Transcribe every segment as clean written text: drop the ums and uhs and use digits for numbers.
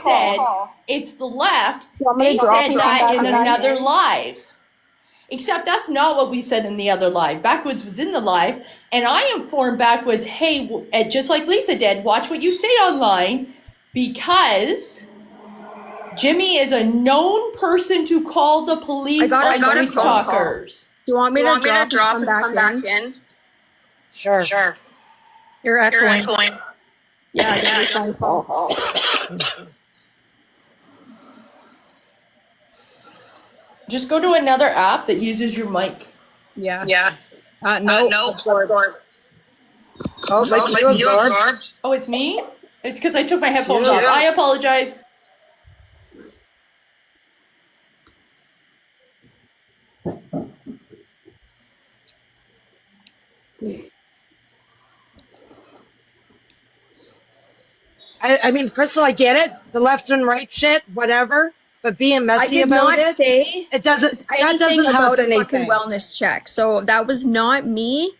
said it's the left. They said that in another live. Except that's not what we said in the other live. Backwoods was in the live, and I informed Backwoods, hey, just like Lisa did, watch what you say online, because Jimmy is a known person to call the police on TikTokers. Do you want me to drop and come back in? Sure. You're echoing. Yeah, it's phone call. Just go to another app that uses your mic. Yeah. No. You absorbed? Oh, it's me? It's because I took my headphones off. I apologize. I mean, Crystal, I get it. The left and right shit, whatever. But being messy about it. I did not say it doesn't. That anything doesn't help about a anything. fucking wellness check. So that was not me.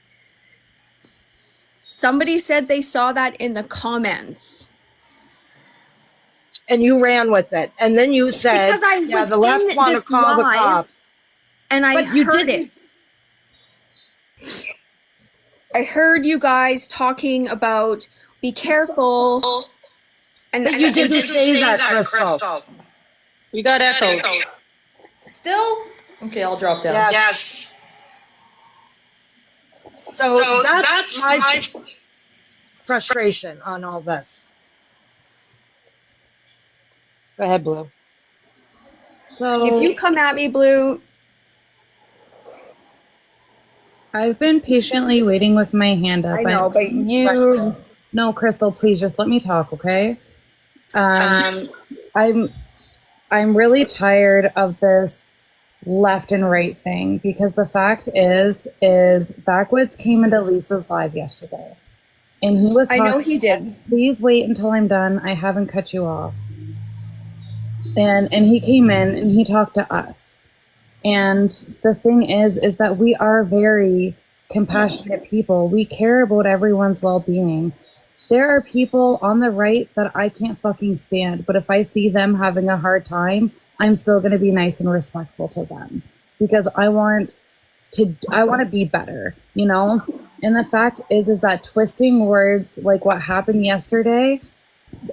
Somebody said they saw that in the comments. And you ran with it. And then you said, because I was the left in want this to call live, the cops. And I heard it. I heard you guys talking about be careful. But you didn't say that, Crystal. You got echoed. Still? Okay, I'll drop down. Yes. So that's my frustration on all this. Go ahead, Blue. So if you come at me, Blue. I've been patiently waiting with my hand up. I know, but you... No, Crystal, please just let me talk, okay? I'm really tired of this left and right thing, because the fact is Backwoods came into Lisa's live yesterday, and he was talking, I know he did. Please wait until I'm done. I haven't cut you off. And he came in and he talked to us. And the thing is that we are very compassionate people. We care about everyone's well-being. There are people on the right that I can't fucking stand, but if I see them having a hard time, I'm still going to be nice and respectful to them, because I want to be better, you know? And the fact is that twisting words like what happened yesterday,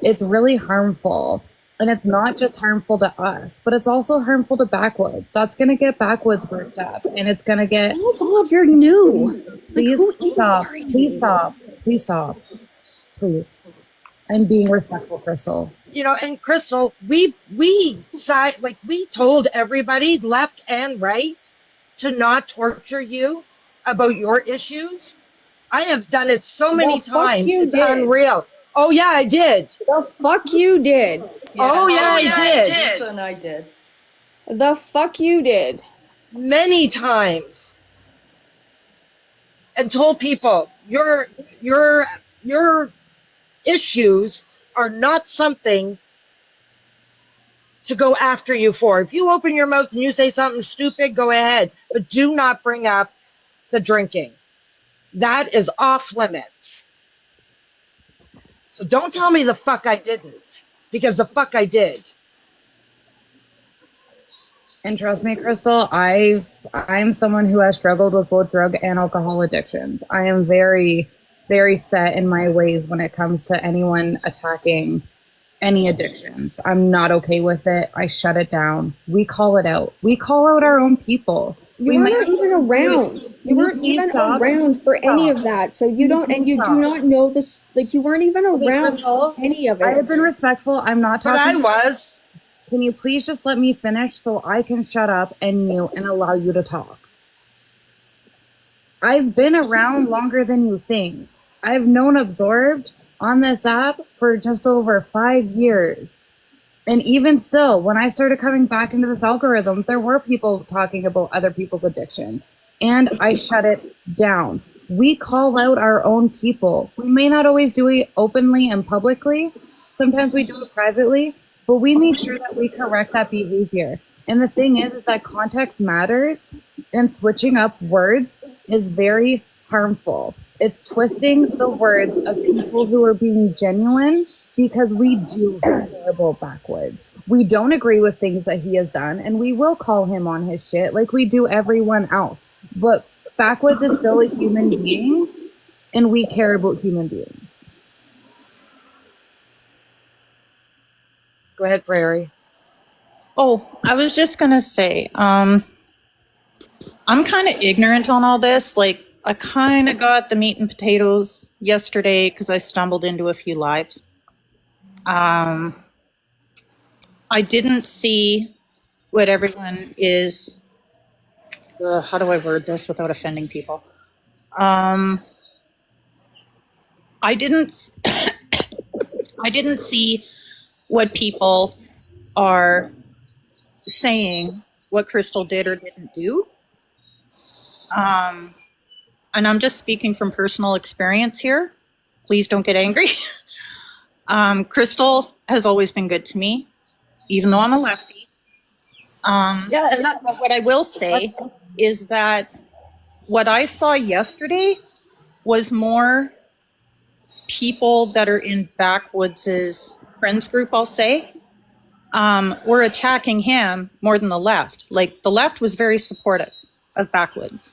it's really harmful. And it's not just harmful to us, but it's also harmful to Backwoods. That's going to get Backwoods worked up, and it's going to get... Oh, you're new. Please stop. Please stop. Please stop. Please. I'm being respectful, Crystal. You know, and Crystal, we told everybody, left and right, to not torture you about your issues. I have done it so many times. It's unreal. Oh, yeah, I did. The fuck you did. Yeah. Oh, yeah, I did. Lisa and I did. The fuck you did. Many times. And told people, your issues are not something to go after you for. If you open your mouth and you say something stupid, go ahead. But do not bring up the drinking. That is off limits. So don't tell me the fuck I didn't, because the fuck I did. And trust me, Crystal, I'm someone who has struggled with both drug and alcohol addictions. I am very, very set in my ways when it comes to anyone attacking any addictions. I'm not okay with it. I shut it down. We call it out. We call out our own people. You weren't even around. You weren't even around for any of that. So you don't, and you do not know this. Like, you weren't even around for any of it. I have been respectful. I'm not talking. But I was. Can you please just let me finish so I can shut up and mute and allow you to talk? I've been around longer than you think. I've known Absorbed on this app for just over 5 years. And even still, when I started coming back into this algorithm, there were people talking about other people's addictions. And I shut it down. We call out our own people. We may not always do it openly and publicly. Sometimes we do it privately. But we make sure that we correct that behavior. And the thing is that context matters. And switching up words is very harmful. It's twisting the words of people who are being genuine, because we do have terrible backwoods. We don't agree with things that he has done, and we will call him on his shit like we do everyone else. But Backwoods is still a human being, and we care about human beings. Go ahead, Prairie. Oh, I was just gonna say, I'm kind of ignorant on all this. Like, I kind of got the meat and potatoes yesterday because I stumbled into a few lives. I didn't see what everyone is. How do I word this without offending people? I didn't. I didn't see what people are saying what Crystal did or didn't do. And I'm just speaking from personal experience here. Please don't get angry. Crystal has always been good to me, even though I'm a lefty. Yeah, and that, But what I will say is that what I saw yesterday was more people that are in Backwoods' friends group, I'll say, were attacking him more than the left. Like, the left was very supportive of Backwoods.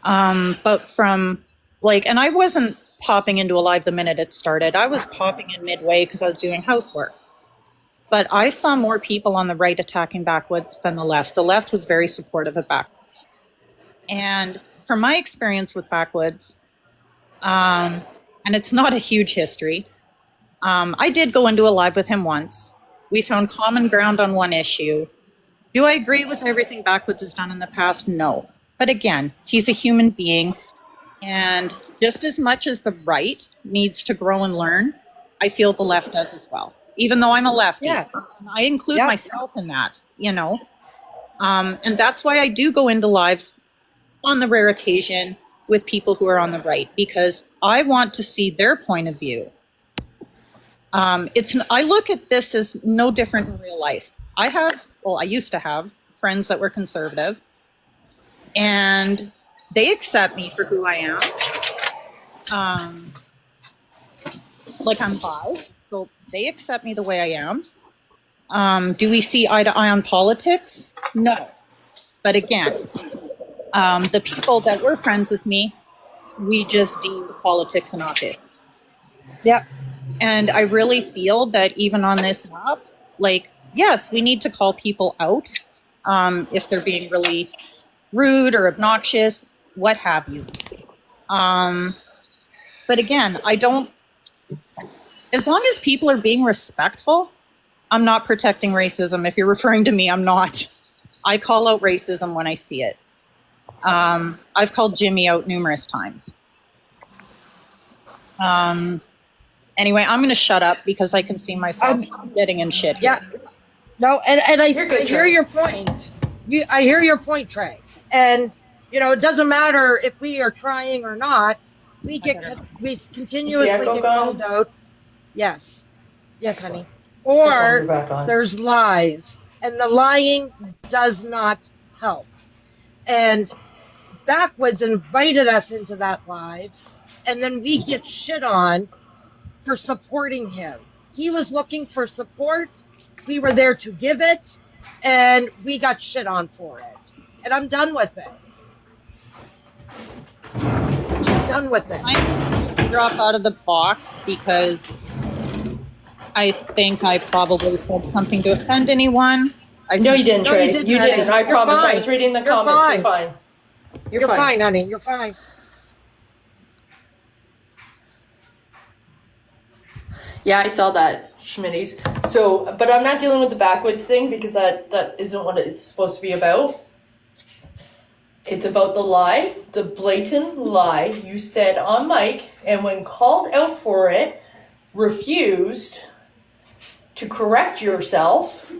But from, like, and I wasn't popping into a live the minute it started. I was popping in midway because I was doing housework. But I saw more people on the right attacking Backwoods than the left. The left was very supportive of Backwoods. And from my experience with Backwoods, and it's not a huge history, I did go into a live with him once. We found common ground on one issue. Do I agree with everything Backwoods has done in the past? No. But again, he's a human being. And just as much as the right needs to grow and learn, I feel the left does as well. Even though I'm a lefty, Yeah. I include myself in that, you know. And that's why I do go into lives on the rare occasion with people who are on the right, because I want to see their point of view. I look at this as no different in real life. I used to have friends that were conservative, and they accept me for who I am. Like, I'm bi, so they accept me the way I am. Do we see eye to eye on politics? No. But again, the people that were friends with me, we just deemed politics an object. yep. And I really feel that even on this app, like, yes, we need to call people out if they're being really rude or obnoxious, what have you. But again, as long as people are being respectful, I'm not protecting racism. If you're referring to me, I'm not. I call out racism when I see it. I've called Jimmy out numerous times. Anyway, I'm going to shut up because I can see myself getting in shit here. Yeah. No, and I You're good, hear Trey. your point. I hear your point, Trey. And, you know, it doesn't matter if we are trying or not. We continuously echo get gone? called out. Yes. Yes, Excellent. honey. You're Or back on. there's lies. And the lying does not help. And Backwoods invited us into that live. And then we get shit on for supporting him. He was looking for support. We were there to give it, and we got shit on for it. And I'm done with it. Just done with it. I drop out of the box because I think I probably said something to offend anyone. No, you didn't, No, Trey. you didn't, You didn't. honey. I You're promise. I fine. was reading the You're comments. fine. You're fine. You're fine, honey. You're fine. Yeah, I saw that, Schmitty's. So, but I'm not dealing with the Backwoods thing because that isn't what it's supposed to be about. It's about the lie, the blatant lie you said on mic, and when called out for it, refused to correct yourself,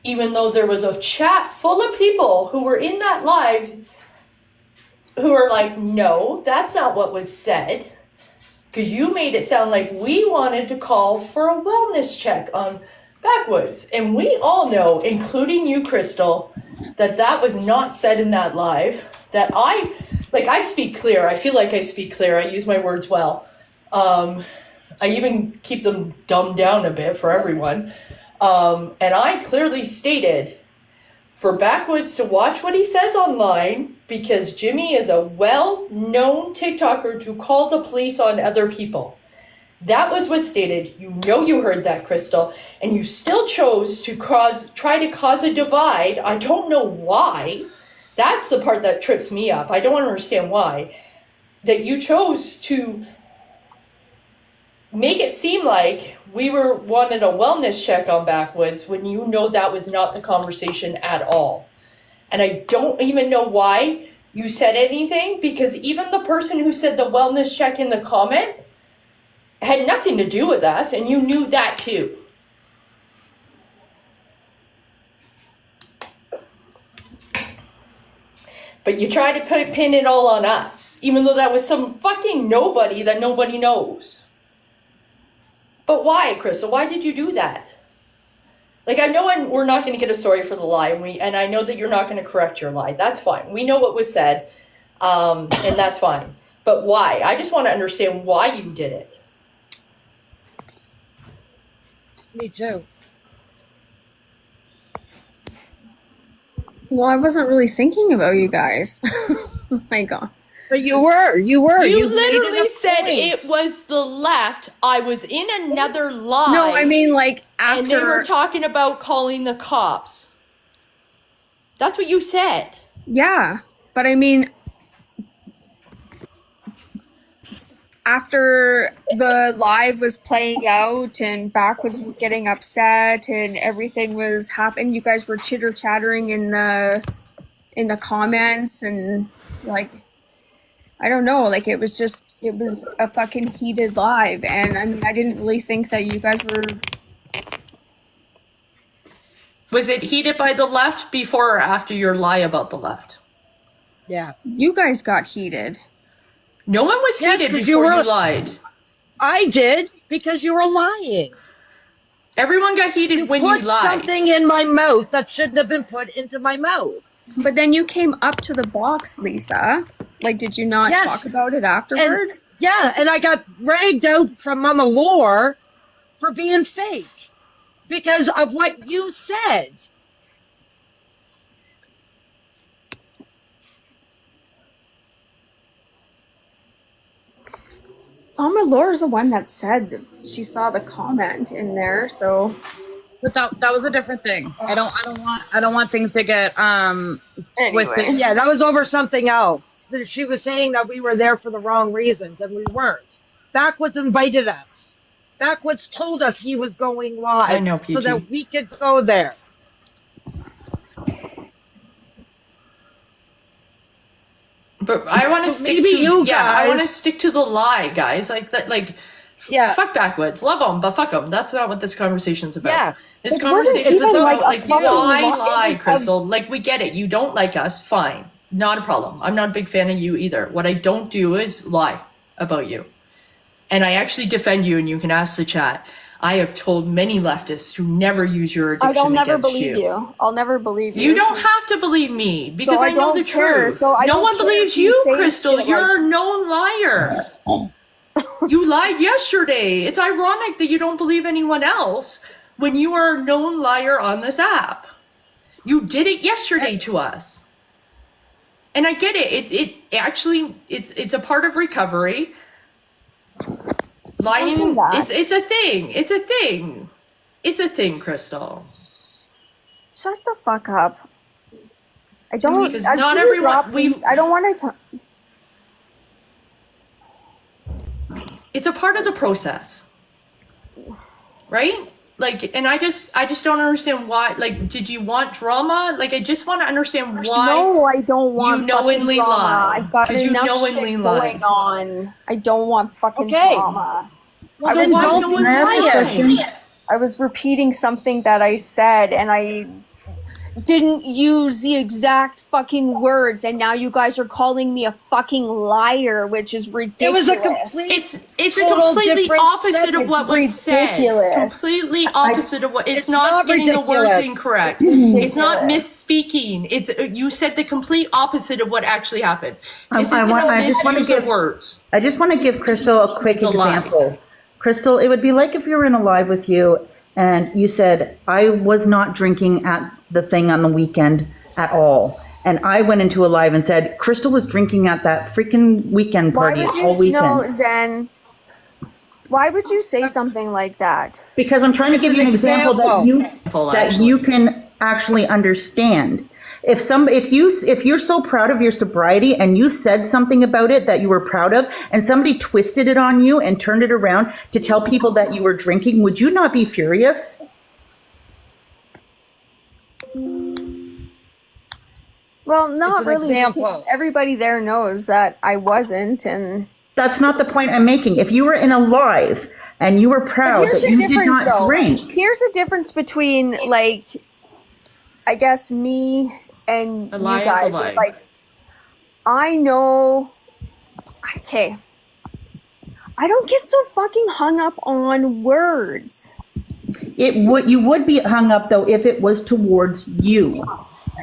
even though there was a chat full of people who were in that live who are like, no, that's not what was said. Because you made it sound like we wanted to call for a wellness check on Backwoods. And we all know, including you, Crystal, that was not said in that live. That I speak clear. I feel like I speak clear. I use my words well. I even keep them dumbed down a bit for everyone. And I clearly stated for Backwoods to watch what he says online because Jimmy is a well-known TikToker to call the police on other people. That was what's stated. You know you heard that, Crystal, and you still chose to try to cause a divide. I don't know why. That's the part that trips me up. I don't understand why. That you chose to make it seem like we wanted a wellness check on Backwoods when you know that was not the conversation at all. And I don't even know why you said anything, because even the person who said the wellness check in the comment had nothing to do with us, and you knew that too. But you tried to pin it all on us, even though that was some fucking nobody that nobody knows. But why, Crystal? Why did you do that? Like, I know we're not going to get a sorry for the lie, and I know that you're not going to correct your lie. That's fine. We know what was said, and that's fine. But why? I just want to understand why you did it. Me too. Well, I wasn't really thinking about you guys. Oh my God. But you were. You made it literally a said point. it was the left. I was in another lie. No, I mean, like, And they were after. talking about calling the cops. That's what you said. Yeah, but I mean, after the live was playing out and Backwoods was getting upset and everything was happening, you guys were chitter chattering in the comments, and like, I don't know, like it was a fucking heated live, and I mean, I didn't really think that you guys were. Was it heated by the left before or after your lie about the left? Yeah. You guys got heated. No one was Yes, heated 'cause before you were- you lied. I did, because you were lying. Everyone got heated when you Put lied. something in my mouth that shouldn't have been put into my mouth. But then you came up to the box, Lisa. Like, did you not Yes. talk about it afterwards? Yeah, and I got dragged out from Mama Lore for being fake because of what you said. Mama Laura's the one that said she saw the comment in there, so But that was a different thing. I don't want things to get twisted. Yeah, that was over something else. She was saying that we were there for the wrong reasons, and we weren't. Backwoods invited us. Backwoods told us he was going live I know, so PG. that we could go there. But I want to So stick maybe to you I want to guys- stick to the lie, guys. Like that, like Yeah. fuck Backwoods, love them, but fuck them. That's not what this conversation's about. Yeah. This It wasn't conversation is even about like a fucking why lie. It lie, was Crystal. Like we get it. You don't like us, fine, not a problem. I'm not a big fan of you either. What I don't do is lie about you, and I actually defend you. And you can ask the chat. I have told many leftists to never use your addiction I'll never against believe you. I'll never believe you. You don't have to believe me because So I I know don't the care. truth. So I no don't one care believes if you you, say Crystal. shit You're a known liar. You lied yesterday. It's ironic that you don't believe anyone else when you are a known liar on this app. You did it yesterday to us. And I get it. It actually it's a part of recovery. Lying, Don't say that. it's a thing. It's a thing. It's a thing, Crystal. Shut the fuck up. I don't. Because I not can you everyone- drop, we- please? I don't want to. It's a part of the process, right? Like, and I just don't understand why. Like, did you want drama? Like, I just want to understand why. No, I don't want. you knowingly fucking drama. lie. I've got 'Cause you enough knowingly shit lie. going on. I don't want fucking Okay. drama. Well, So then why don't no be one lying. lie? I was repeating something that I said, and I didn't use the exact fucking words, and now you guys are calling me a fucking liar, which is It ridiculous. was a complete. It's a Total completely different opposite of what was said. ridiculous. Completely opposite of what. It's It's not not getting the words ridiculous. incorrect. ridiculous. It's not misspeaking. It's you said the complete opposite of what actually happened. This I isn't want- a I just wanna misuse of give- words. I just want to give Crystal a quick It's a lie. example. Crystal, it would be like if you were in a live with you and you said, I was not drinking at the thing on the weekend at all. And I went into a live and said, Crystal was drinking at that freaking weekend Why party would all you weekend. know, Zen? Why would you say something like that? Because I'm trying to give you an example that you can actually understand. If you're so proud of your sobriety and you said something about it that you were proud of, and somebody twisted it on you and turned it around to tell people that you were drinking, would you not be furious? Well, not an really, example. because everybody there knows that I wasn't, and That's not the point I'm making. If you were in a live and you were but proud here's that the you did difference, not though. drink, Here's the difference between, like, I guess me and A you lie is a guys. lie. It's like, I know. Okay, I don't get so fucking hung up on words. you would be hung up though if it was towards you.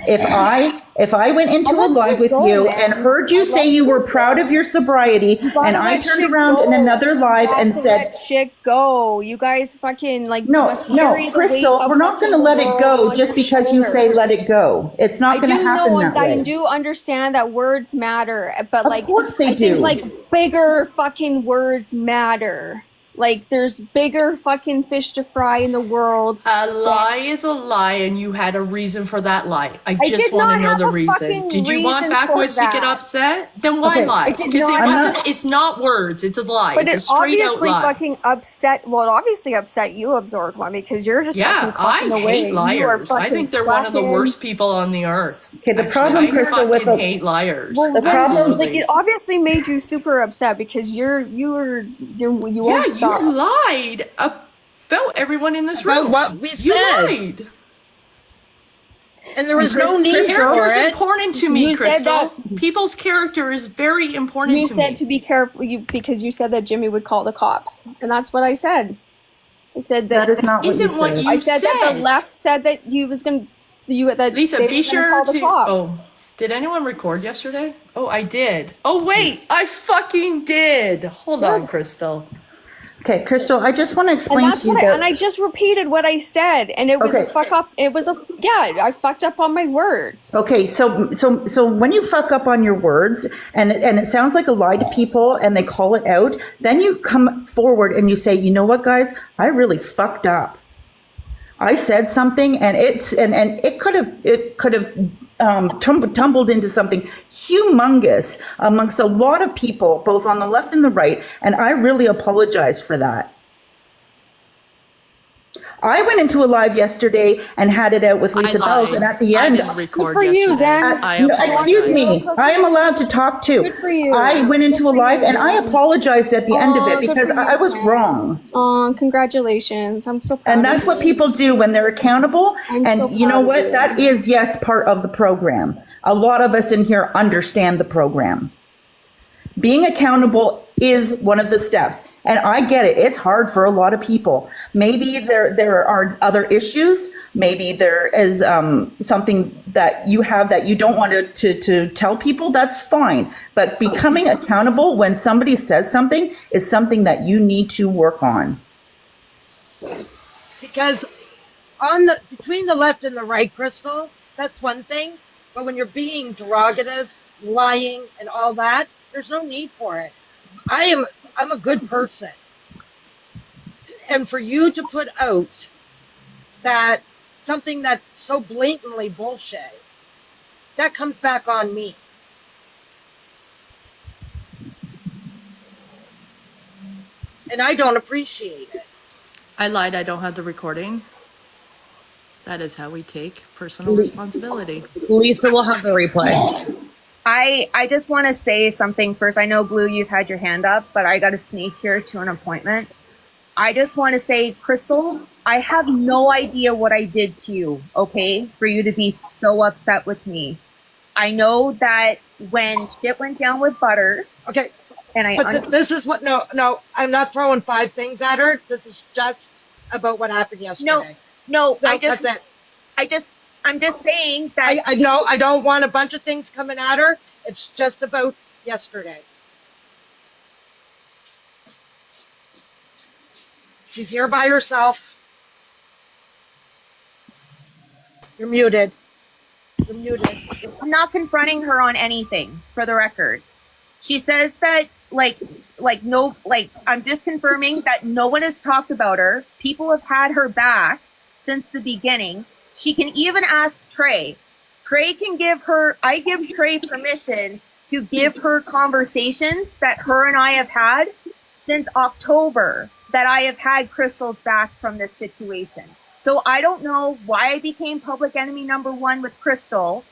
If I went into a Let's live just with go, you man. and heard you say you were proud of your sobriety, gotta and I let turned shit around go. in another live You and have to said, let shit go. You guys fucking like no, must carry the weight Crystal, of we're not going to fucking let the it world go on just your because you say shoulders. let it go. It's not I going do to happen know, that I way. do understand that words matter, but Of like, course they I think do. like bigger fucking words matter. Like, there's bigger fucking fish to fry in the world. A lie is a lie, and you had a reason for that lie. I did just want not to know have the a reason. fucking Did you want reason for Backwoods to get that. upset? Then why Okay. lie? I did Because it not have wasn't. It's not words. It's a lie. But it's a it straight out obviously lie. fucking upset. Well, it obviously upset you, Absorbed One, because you're just Yeah, fucking I clapping away. hate You are liars. I fucking think they're one of the clapping. worst people on the earth. Okay, the Actually, problem, I Crystal, with fucking the- hate liars. Well, The problem- Absolutely. like, it obviously made you super upset because you Yeah, won't stop. you lied about everyone in this About room. what we You said. lied. And there was no need for Character is it. important to me, You said Crystal. that- People's character is very important You to said me. to be careful because you said that Jimmy would call the cops, and that's what I said. I said that is not what Isn't you what said. you I said that said. the left said that you was gonna that Lisa, they be were gonna sure call the to. cops. Oh, did anyone record yesterday? Oh, I did. Oh, wait, I fucking did. Hold on, Crystal. Okay, Crystal, I just want to And explain that's to you what that. and I just repeated what I said, and it was Okay. a fuck up. It was I fucked up on my words. Okay, so when you fuck up on your words and it sounds like a lie to people and they call it out, then you come forward and you say, you know what, guys, I really fucked up. I said something and it could have tumbled into something humongous amongst a lot of people, both on the left and the right, and I really apologize for that. I went into a live yesterday and had it out with Lisa Bells, lied. and at the I end, didn't record for you, yesterday. Zen. I no, apologize. excuse me, I am allowed to talk too. Good for you. I went into a Good for live you, and I Jen. apologized at the end of Aw, it good because for you, I was Jen. wrong. Congratulations! I'm so proud. And of that's you. what people do when they're accountable. I'm And so you know proud of what? you. That is, yes, part of the program. A lot of us in here understand the program. Being accountable is one of the steps. And I get it. It's hard for a lot of people. Maybe there are other issues. Maybe there is something that you have that you don't want to tell people. That's fine. But becoming accountable when somebody says something is something that you need to work on. Because between the left and the right, Crystal, that's one thing. But when you're being derogative, lying, and all that, there's no need for it. I'm a good person. And for you to put out that something that's so blatantly bullshit, that comes back on me. And I don't appreciate it. I lied. I don't have the recording. That is how we take personal responsibility. Lisa will have the replay. I just want to say something first. I know, Blue, you've had your hand up, but I got to sneak here to an appointment. I just want to say, Crystal, I have no idea what I did to you, okay, for you to be so upset with me. I know that when shit went down with Butters, Okay, and but this is what, no, I'm not throwing 5 things at her. This is just about what happened yesterday. no, That's it. I'm just saying that I know I don't want a bunch of things coming at her. It's just about yesterday. She's here by herself. You're muted. You're muted. I'm not confronting her on anything, for the record. She says that, I'm just confirming that no one has talked about her. People have had her back since the beginning. She can even ask Trey. Trey can I give Trey permission to give her conversations that her and I have had since October, that I have had Crystal's back from this situation. So I don't know why I became public enemy #1 with Crystal.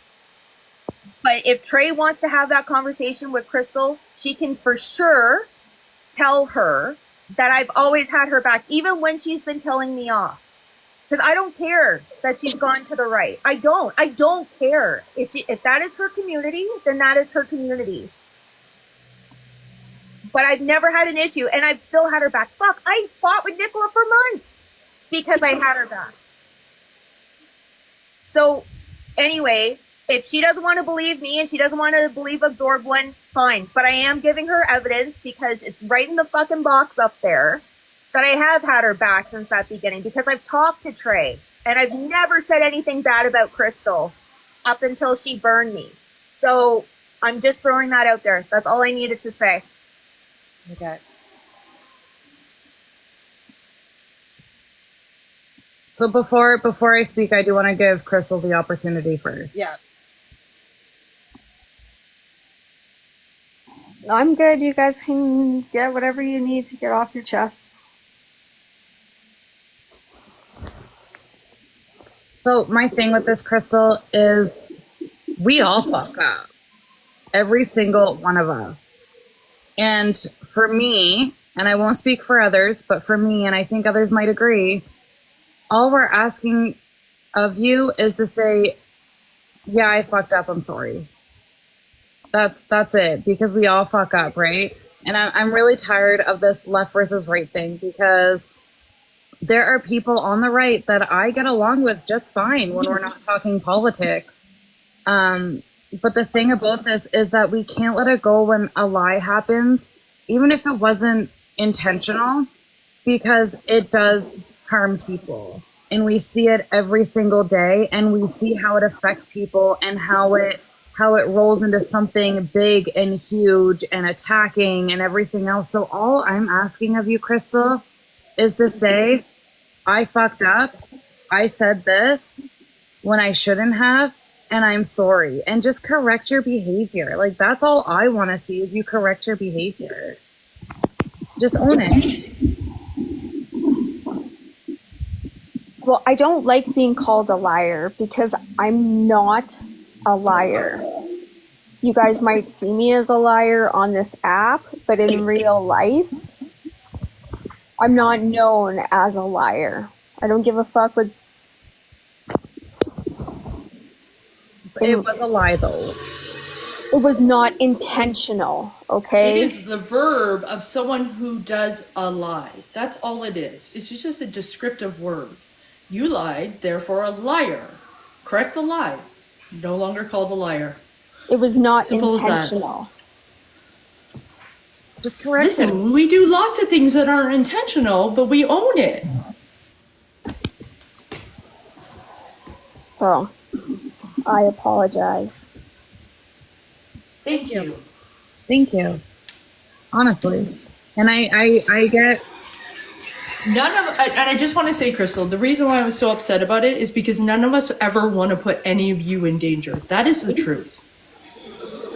But if Trey wants to have that conversation with Crystal, she can for sure tell her that I've always had her back, even when she's been telling me off. Because I don't care that she's gone to the right. I don't care. If that is her community, then that is her community. But I've never had an issue, and I've still had her back. Fuck, I fought with Nicola for months because I had her back. So, anyway, if she doesn't want to believe me and she doesn't want to believe Absorb One, fine. But I am giving her evidence because it's right in the fucking box up there that I have had her back since that beginning, because I've talked to Trey and I've never said anything bad about Crystal up until she burned me. So I'm just throwing that out there. That's all I needed to say. Okay. So before I speak, I do want to give Crystal the opportunity first. Yeah. I'm good. You guys can get whatever you need to get off your chests. So my thing with this, Crystal, is we all fuck up. Every single one of us. And for me, and I won't speak for others, but for me, and I think others might agree, all we're asking of you is to say, yeah, I fucked up, I'm sorry. That's it, because we all fuck up, right? And I'm really tired of this left versus right thing, because there are people on the right that I get along with just fine when we're not talking politics. But the thing about this is that we can't let it go when a lie happens, even if it wasn't intentional, because it does harm people. And we see it every single day, and we see how it affects people and how it rolls into something big and huge and attacking and everything else. So all I'm asking of you, Crystal, is to say, I fucked up. I said this when I shouldn't have, and I'm sorry. And just correct your behavior. Like, that's all I want to see, is you correct your behavior. Just own it. Well, I don't like being called a liar because I'm not a liar. You guys might see me as a liar on this app, but in real life, I'm not known as a liar. I don't give a fuck what. It was a lie, though. It was not intentional, okay? It is the verb of someone who does a lie. That's all it is. It's just a descriptive word. You lied, therefore a liar. Correct the lie. No longer called a liar. It was not Simple as that. intentional. Just correct it. Listen, we do lots of things that aren't intentional, but we own it. So, I apologize. Thank you. Thank you. Honestly. And I get... And I just want to say, Crystal, the reason why I was so upset about it is because none of us ever want to put any of you in danger. That is the truth.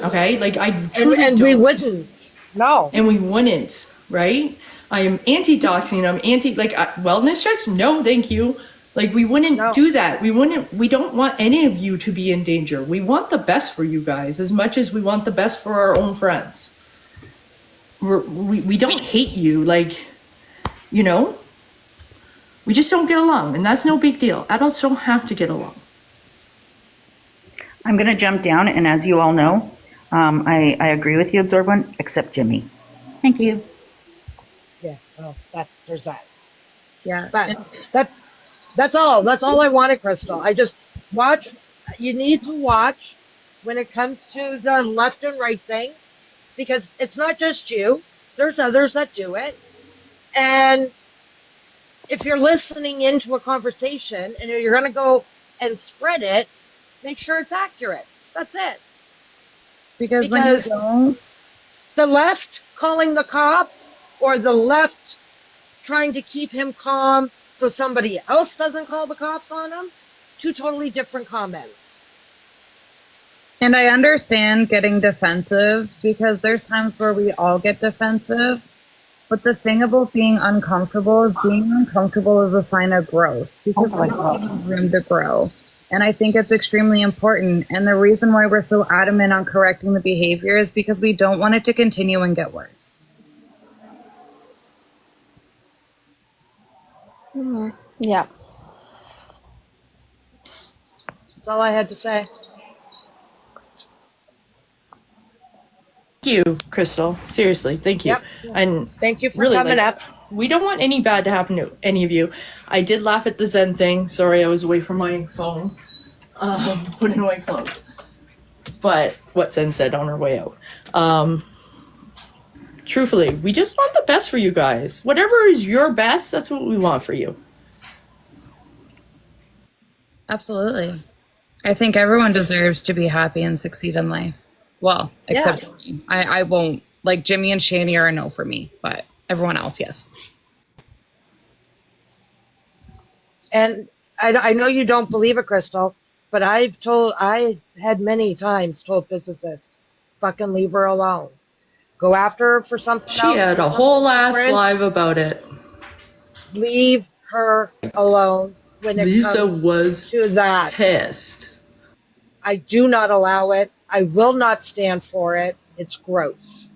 Okay? Like, I truly And don't. we wouldn't. No. And we wouldn't, right? I am anti-doxing. I'm anti, wellness checks? No, thank you. Like, we wouldn't do that. We don't want any of you to be in danger. We want the best for you guys as much as we want the best for our own friends. We don't hate you, we just don't get along, and that's no big deal. Adults don't have to get along. I'm going to jump down, and as you all know, I agree with you, Absorb One, except Jimmy. Thank you. Yeah. Well, there's that. Yeah. That's all. That's all I wanted, Crystal. I just watch. You need to watch when it comes to the left and right thing, because it's not just you. There's others that do it, and if you're listening into a conversation and you're going to go and spread it, make sure it's accurate. That's it. Because when you Because don't, the left calling the cops or the left trying to keep him calm so somebody else doesn't call the cops on him, two totally different comments. and I understand getting defensive because there's times where we all get defensive. But the thing about being uncomfortable is being uncomfortable is a sign of growth because we all have room to grow. And I think it's extremely important. And the reason why we're so adamant on correcting the behavior is because we don't want it to continue and get worse. Yeah. That's all I had to say. Thank you, Crystal. Seriously, thank you. Yep. And Thank you for really, coming like, up. we don't want any bad to happen to any of you. I did laugh at the Zen thing. Sorry, I was away from my phone, putting away clothes. But what Zen said on her way out. Truthfully, we just want the best for you guys. Whatever is your best, that's what we want for you. Absolutely. I think everyone deserves to be happy and succeed in life. Well, except for me. I won't. Like Jimmy and Shani are a no for me, but everyone else, yes. And I know you don't believe it, Crystal, but I had many times told physicists, fucking leave her alone. Go after her for something She else. had a whole ass live about it. Leave her alone when it Lisa comes was to that. pissed. I do not allow it. I will not stand for it. It's gross.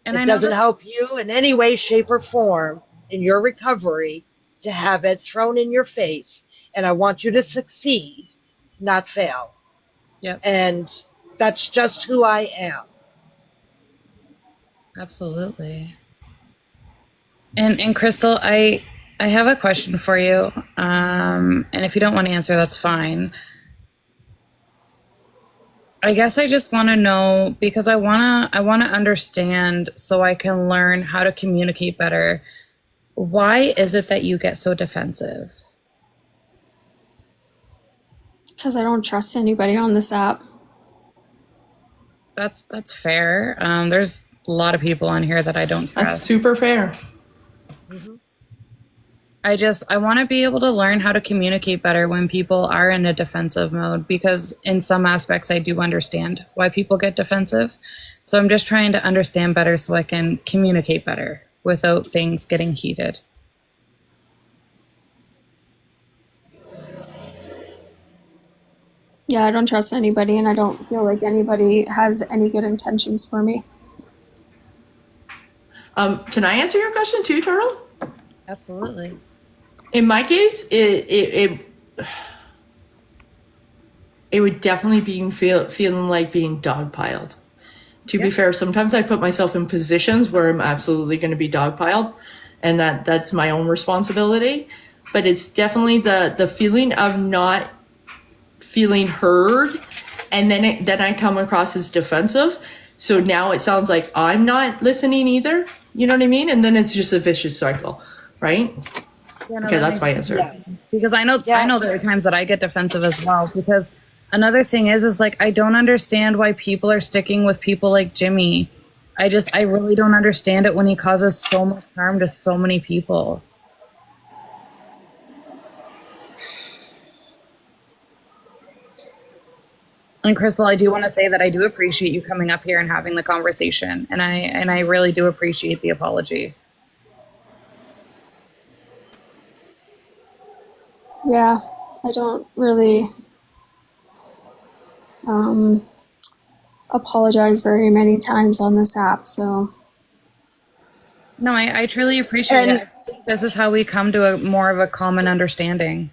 And It I know doesn't that- help you in any way, shape, or form in your recovery to have it thrown in your face. And I want you to succeed, not fail. Yep, And that's just who I am. absolutely. And Crystal, I have a question for you. And if you don't want to answer, that's fine. I guess I just want to know because I want to understand so I can learn how to communicate better. Why is it that you get so defensive? Because I don't trust anybody on this app. That's fair. There's a lot of people on here that I don't That's trust. super fair. I want to be able to learn how to communicate better when people are in a defensive mode because in some aspects I do understand why people get defensive. So I'm just trying to understand better so I can communicate better without things getting heated. Yeah, I don't trust anybody, and I don't feel like anybody has any good intentions for me. Can I answer your question too, Turtle? Absolutely. In my case, it would definitely be feeling like being dogpiled. To be fair, sometimes I put myself in positions where I'm absolutely going to be dogpiled, and that's my own responsibility. But it's definitely the feeling of not feeling heard, and then I come across as defensive. So now it sounds like I'm not listening either. You know what I mean? And then it's just a vicious cycle, right? Yeah, no, Okay, that that's my makes answer. because I know there are times that I get defensive as well because another thing is like I don't understand why people are sticking with people like Jimmy. I really don't understand it when he causes so much harm to so many people. And Crystal, I do want to say that I do appreciate you coming up here and having the conversation, and I really do appreciate the apology. Yeah, I don't really apologize very many times on this app, so No, I truly appreciate it. This is how we come to a more of a common understanding.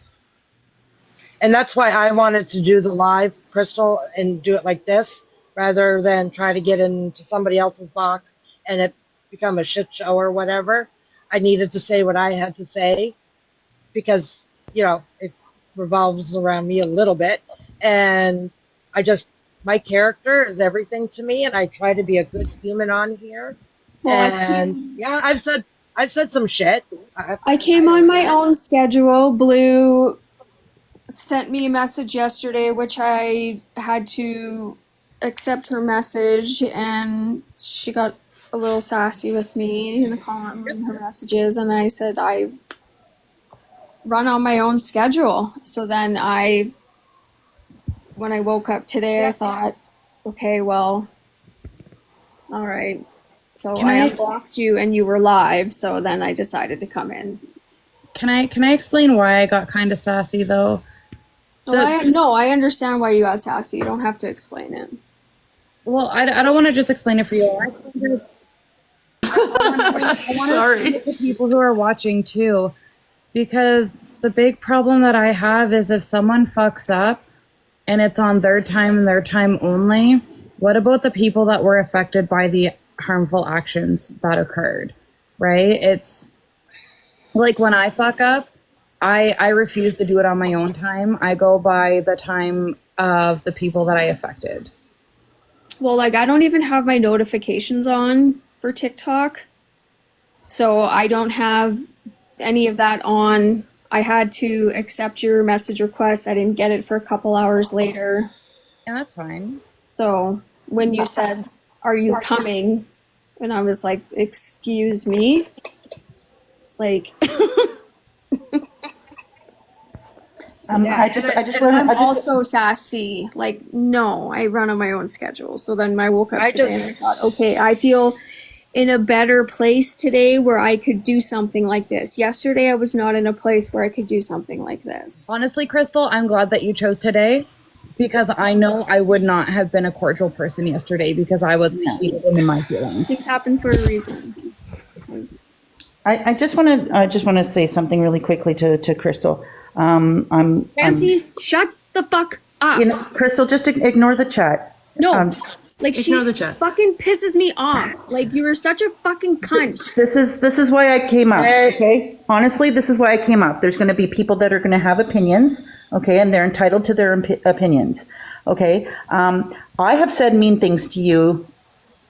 And that's why I wanted to do the live, Crystal, and do it like this rather than try to get into somebody else's box and it become a shit show or whatever. I needed to say what I had to say because, it revolves around me a little bit. And my character is everything to me, and I try to be a good human on here. And yeah, I've said I said some shit. I came on my own schedule. Blue sent me a message yesterday, which I had to accept her message, and she got a little sassy with me in the comment in her messages, and I said I run on my own schedule. So then when I woke up today, I thought, okay, well, all right. So I unblocked you and you were live, so then I decided to come in. Can I explain why I got kind of sassy though? No, I understand why you got sassy. You don't have to explain it. Well, I don't want to just explain it for you. I want Sorry. to people who are watching too, because the big problem that I have is if someone fucks up and it's on their time and their time only, what about the people that were affected by the harmful actions that occurred, right? It's like when I fuck up, I refuse to do it on my own time. I go by the time of the people that I affected. Well, like I don't even have my notifications on for TikTok. So I don't have any of that on. I had to accept your message request. I didn't get it for a couple hours later. Yeah, that's fine. So when you said, "Are you coming?" and I was like, "Excuse me?" Like I'm also sassy. Like, no, I run on my own schedule. So then I woke up today and I thought, okay, I feel in a better place today where I could do something like this. Yesterday, I was not in a place where I could do something like this. Honestly, Crystal, I'm glad that you chose today, because I know I would not have been a cordial person yesterday because I was heated in my feelings. Things happen for a reason. I just want to say something really quickly to Crystal. Nancy, shut the fuck up. Crystal, just ignore the chat. No, like she ignore the chat. fucking pisses me off. Like you are such a fucking cunt. This is why I came up. Okay, honestly, this is why I came up. There's going to be people that are going to have opinions. Okay, and they're entitled to their opinions. Okay, I have said mean things to you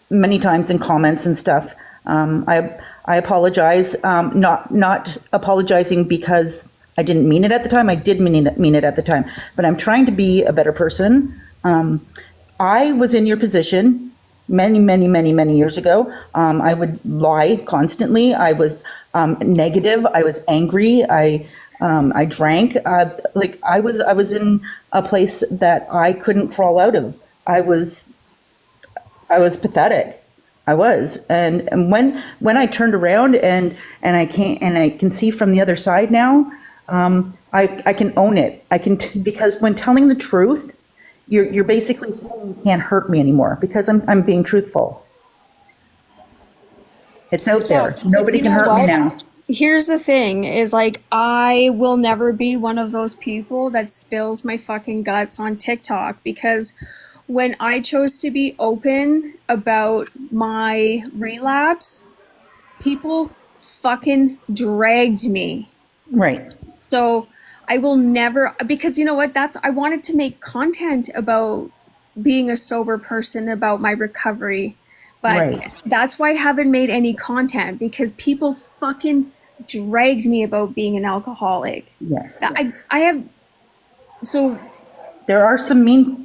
many times in comments and stuff. I apologize. Not apologizing because I didn't mean it at the time. I did mean it at the time, but I'm trying to be a better person. I was in your position many years ago. I would lie constantly. I was negative. I was angry. I drank. I was in a place that I couldn't crawl out of. I was pathetic. I was, and when I turned around and I can see from the other side now. I can own it. Because when telling the truth, you're basically saying you can't hurt me anymore because I'm being truthful. It's out there. Nobody can hurt me now. Here's the thing is like, I will never be one of those people that spills my fucking guts on TikTok, because when I chose to be open about my relapse, people fucking dragged me. Right. So I will never, because you know what, I wanted to make content about being a sober person, about my recovery, but that's why I haven't made any content, because people fucking dragged me about being an alcoholic. Yes. I have, so. There are some mean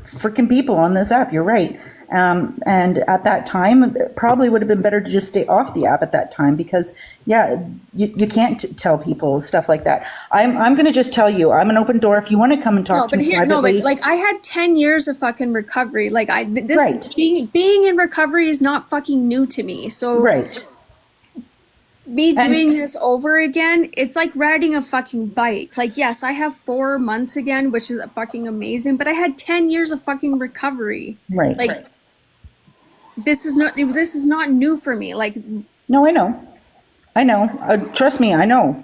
freaking people on this app, you're right. And at that time, it probably would have been better to just stay off the app at that time, because you can't tell people stuff like that. I'm going to just tell you, I'm an open door. If you want to come and talk to me privately. But like I had 10 years of fucking recovery. Like being in recovery is not fucking new to me. So me doing this over again, it's like riding a fucking bike. Like, yes, I have 4 months again, which is fucking amazing, but I had 10 years of fucking recovery. Right. Like, this is not new for me. Like, no, I know. Trust me, I know.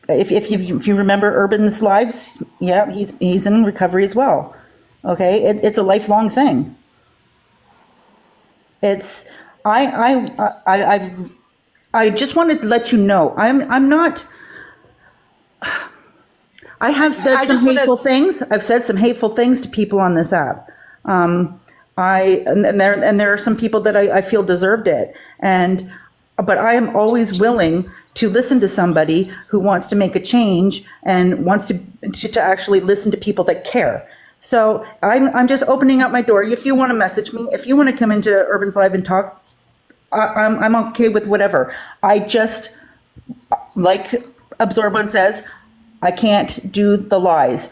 If you remember Urban's lives, yeah, he's in recovery as well. Okay, it's a lifelong thing. It's I just wanted to let you know, I'm not. I have said some hateful things. I've said some hateful things to people on this app. And there are some people that I feel deserved it, and but I am always willing to listen to somebody who wants to make a change and wants to actually listen to people that care. So I'm just opening up my door. If you want to message me, if you want to come into Urban's Live and talk, I'm okay with whatever. I just, like Absorbon says, I can't do the lies.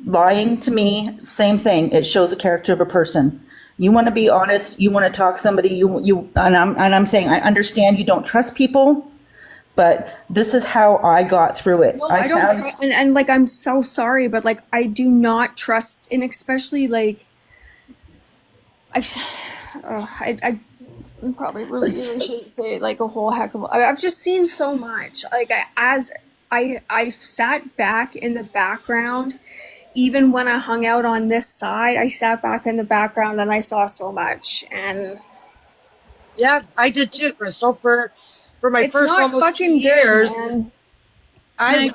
Lying to me, same thing. It shows a character of a person. You want to be honest. You want to talk to somebody. And I'm saying I understand you don't trust people, but this is how I got through it. No, I don't trust, and like, I'm so sorry, but like, I do not trust, and especially like, I probably really shouldn't say like a whole heck of. I've just seen so much. Like, I sat back in the background. Even when I hung out on this side, I sat back in the background and I saw so much. And Yeah, I did too, Crystal. For my it's first not almost 2 fucking years, good, man.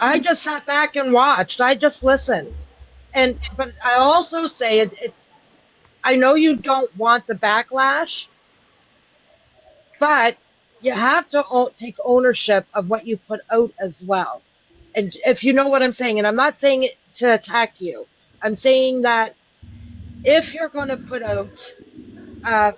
I just sat back and watched. I just listened. But I also say it's I know you don't want the backlash, but you have to take ownership of what you put out as well. And if you know what I'm saying, and I'm not saying it to attack you, I'm saying that if you're going to put out,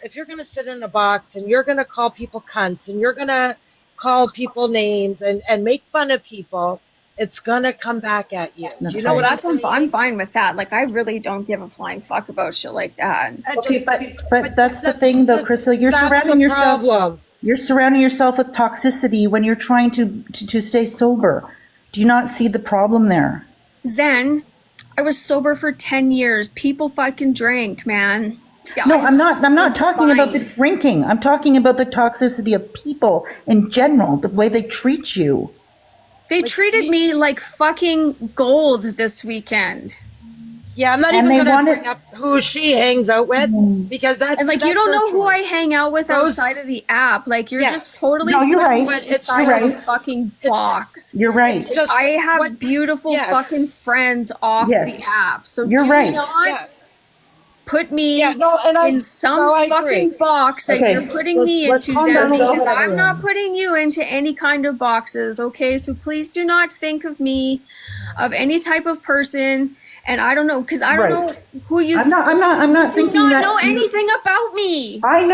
if you're going to sit in a box and you're going to call people cunts and you're going to call people names and make fun of people, it's going to come back at you. Do you know what I'm saying? I'm fine with that. Like, I really don't give a flying fuck about shit like that. Okay, but that's the thing though, Crystal. You're surrounding yourself. You're surrounding yourself with toxicity when you're trying to stay sober. Do you not see the problem there? Zen, I was sober for 10 years. People fucking drank, man. Yeah, No, I'm not talking about the drinking. I'm talking about the toxicity of people in general, the way they treat you. They treated me like fucking gold this weekend. Yeah, I'm not And even they going to wanted- bring up who she hangs out with because that's And like, that's you don't her know who I choice. hang out with Those- outside of the app. Like, you're Yes. just totally No, you're putting right. it It's inside right. of a fucking box. You're right. Just I have what- beautiful yes. fucking friends off Yes. the app. So You're do right. not Yeah, put me yeah, no, and I in some no, I fucking agree. box that Okay. you're putting me Let's into, calm Zen, down a little because bit, I'm everyone. not putting you into any kind of boxes, okay? So please do not think of me of any type of person. And I don't know, because I don't Right. know who you I'm not do thinking not that know you- anything about me. I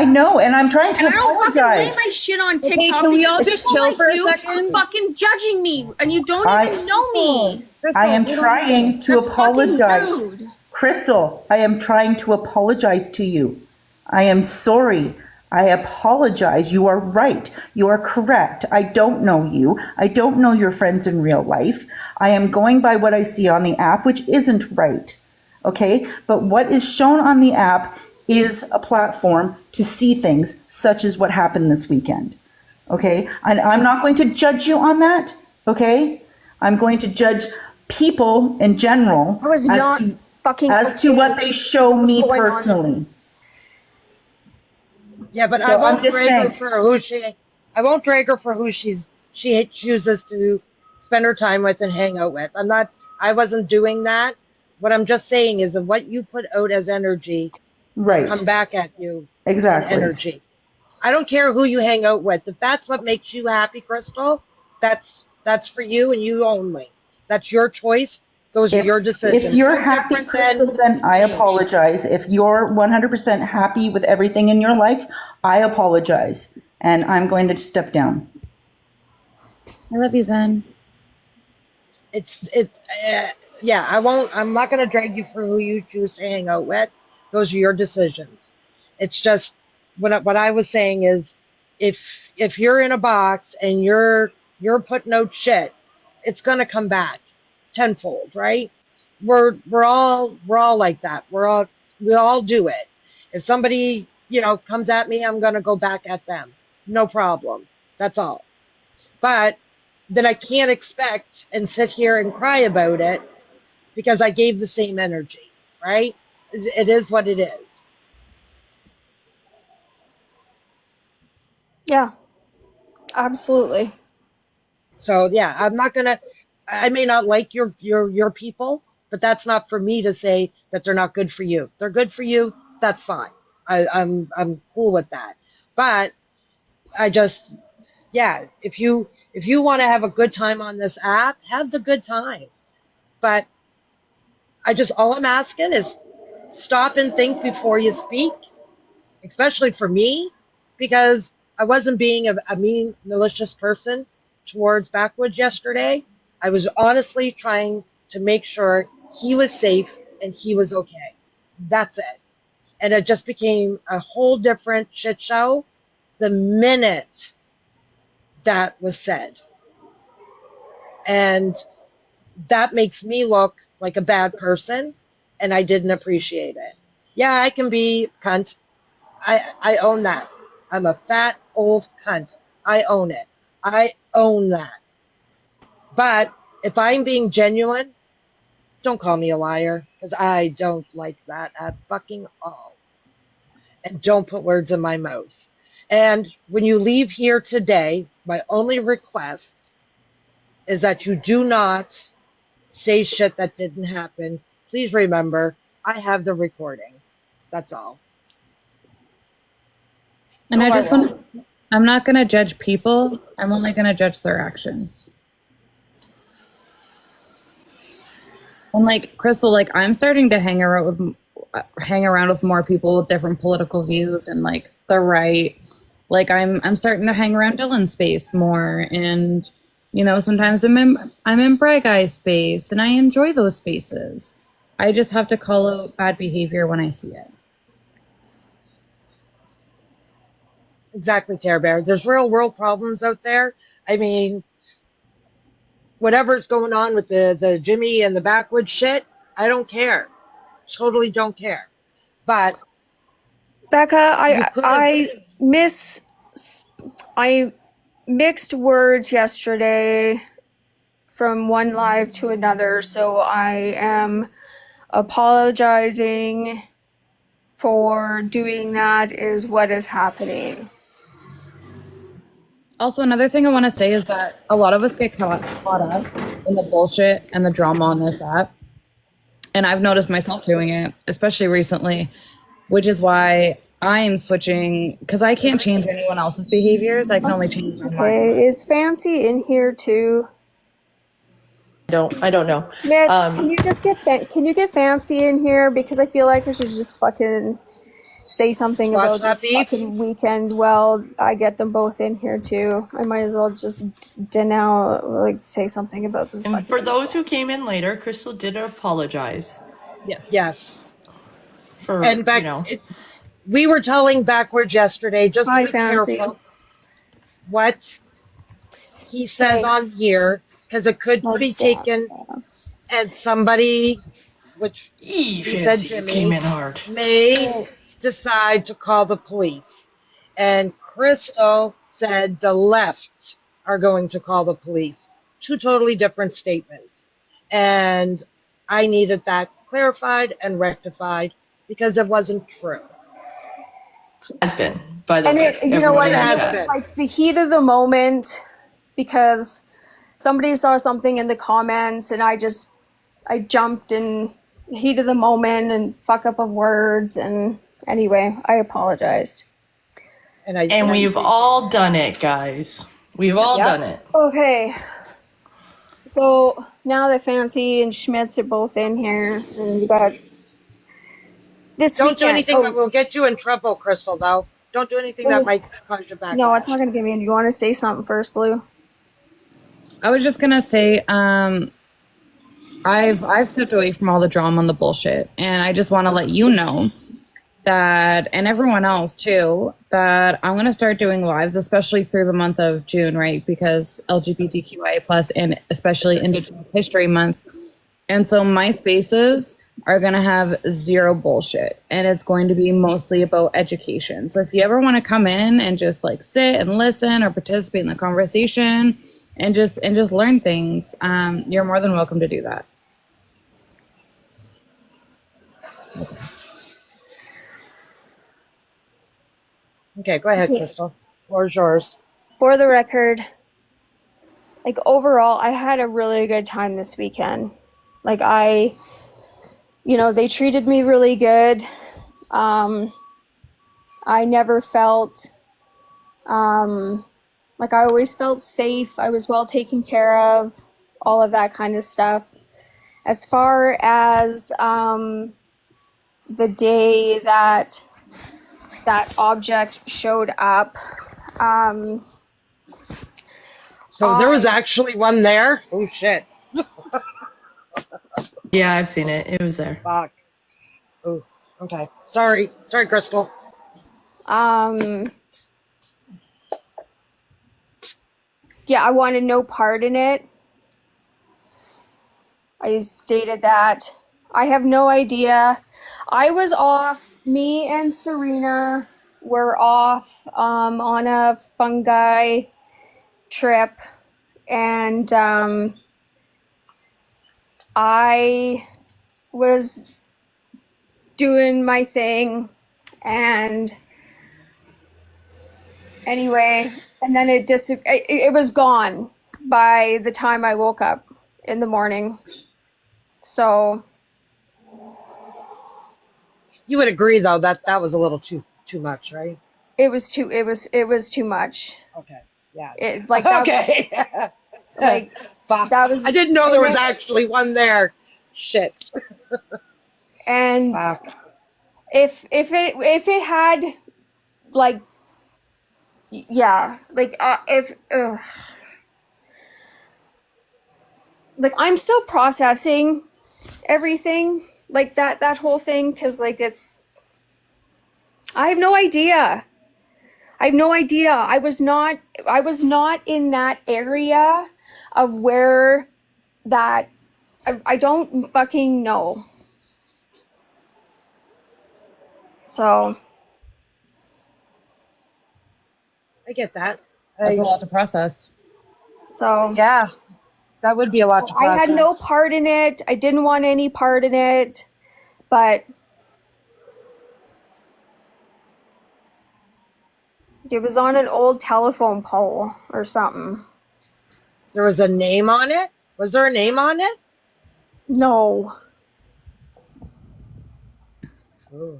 know, and I'm trying to And I don't fucking apologize. blame my shit on TikTok. can we because all just people chill like for a you second? are fucking judging me, and you don't I- even know me. I am trying to That's fucking apologize. rude. Crystal, I am trying to apologize to you. I am sorry. I apologize. You are right. You are correct. I don't know you. I don't know your friends in real life. I am going by what I see on the app, which isn't right. Okay? But what is shown on the app is a platform to see things such as what happened this weekend. Okay? And I'm not going to judge you on that. Okay? I'm going to judge people in general I was not fucking as to okay what they show what's me going on this- personally. Yeah, but So I I'm won't just drag her saying- for who she. I won't drag her for who she chooses to spend her time with and hang out with. I'm not. I wasn't doing that. What I'm just saying is that what you put out as energy Right. come back at you Exactly. in energy. I don't care who you hang out with. If that's what makes you happy, Crystal, that's for you and you only. That's your choice. Those are your decisions. If you're No happy, different than- Crystal, then I apologize. If you're 100% happy with everything in your life, I apologize. And I'm going to step down. I love you, Zen. Yeah, I won't. I'm not going to drag you for who you choose to hang out with. Those are your decisions. It's just what I was saying is, if you're in a box and you're putting out shit, it's going to come back tenfold, right? We're all like that. We all do it. If somebody comes at me, I'm going to go back at them. No problem. That's all. But then I can't expect and sit here and cry about it because I gave the same energy, right? It is what it is. Yeah, absolutely. So yeah, I'm not gonna. I may not like your people, but that's not for me to say that they're not good for you. If they're good for you, that's fine. I'm cool with that. But I just, yeah, if you want to have a good time on this app, have the good time. But all I'm asking is stop and think before you speak, especially for me, because I wasn't being a mean, malicious person towards Backwoods yesterday. I was honestly trying to make sure he was safe and he was okay. That's it. And it just became a whole different shit show the minute that was said. And that makes me look like a bad person, and I didn't appreciate it. Yeah, I can be cunt. I own that. I'm a fat old cunt. I own it. I own that. But if I'm being genuine, don't call me a liar, because I don't like that at fucking all. And don't put words in my mouth. And when you leave here today, my only request is that you do not say shit that didn't happen. Please remember, I have the recording. That's all. And I just want I'm not going to judge people. I'm only going to judge their actions. And like Crystal, like I'm starting to hang around with more people with different political views and like the right. Like I'm starting to hang around Dylan's space more, and you know sometimes I'm in Bry Guy's space, and I enjoy those spaces. I just have to call out bad behavior when I see it. Exactly, Care Bear. There's real world problems out there. I mean, whatever's going on with the Jimmy and the Backwoods shit, I don't care. Totally don't care. But Becca, you could I mixed words yesterday from one live to another, so I am apologizing for doing that is what is happening. Also, another thing I want to say is that a lot of us get caught up in the bullshit and the drama on this app. And I've noticed myself doing it, especially recently, which is why I am switching, because I can't change anyone else's behaviors. I can only change my own. Okay, is Fancy in here too? I don't know. Mitch, can you just get Fancy in here, because I feel like I should just fucking say something Squash about that this beef? fucking weekend. Well, I get them both in here too. I might as well just say something about this. And for those who came in later, Crystal did apologize yes. for, And back, we were telling Backwards yesterday, just to Hi, be Fancy. careful what he says on here, because it could be taken as somebody, which he said Jimmy, came in hard. may decide to call the police. And Crystal said the left are going to call the police. Two totally different statements. And I needed that clarified and rectified because it wasn't true. Has been, by the And way. you know what? It has It's been. like the heat of the moment, because somebody saw something in the comments and I jumped in the heat of the moment and fuck up of words. And anyway, I apologized. And we've all done it, guys. We've all done it. Okay. So now that Fancy and Schmitz are both in here, and you got this don't weekend. do anything that will get you in trouble, Crystal, though. Don't do anything that might cause you back. No, it's not going to get me in. You want to say something first, Blue? I was just gonna say, I've stepped away from all the drama and the bullshit, and I just want to let you know that, and everyone else too, that I'm gonna start doing lives, especially through the month of June, right? Because LGBTQIA plus, and especially Indigenous History Month, and so my spaces are gonna have zero bullshit, and it's going to be mostly about education. So if you ever want to come in and just like sit and listen or participate in the conversation and just learn things, you're more than welcome to do that. Okay, go ahead, Crystal. Floor's yours. For the record, like overall, I had a really good time this weekend. Like they treated me really good. I never felt Like I always felt safe. I was well taken care of, all of that kind of stuff. As far as the day that that object showed up, So there was actually one there. Oh shit! Yeah, I've seen it. It was there. Fuck. Oh, okay. Sorry, Crystal. yeah, I wanted no part in it. I stated that I have no idea. I was off. Me and Serena were off on a fungi trip, and I was doing my thing, and anyway, and then it was gone by the time I woke up in the morning. So You would agree though that that was a little too much, right? it was too much. Okay. Yeah. It like that Okay. like Fuck. that was I didn't know there was and actually one there. Shit. and Fuck. if it had like yeah, like if like I'm still processing everything, like that whole thing, because like I have no idea. I have no idea. I was not in that area of where that I don't fucking know. So I get that. That's a lot to process. Yeah, that would be a lot to process. I had no part in it. I didn't want any part in it, but it was on an old telephone pole or something. There was a name on it? Was there a name on it? No. Ooh.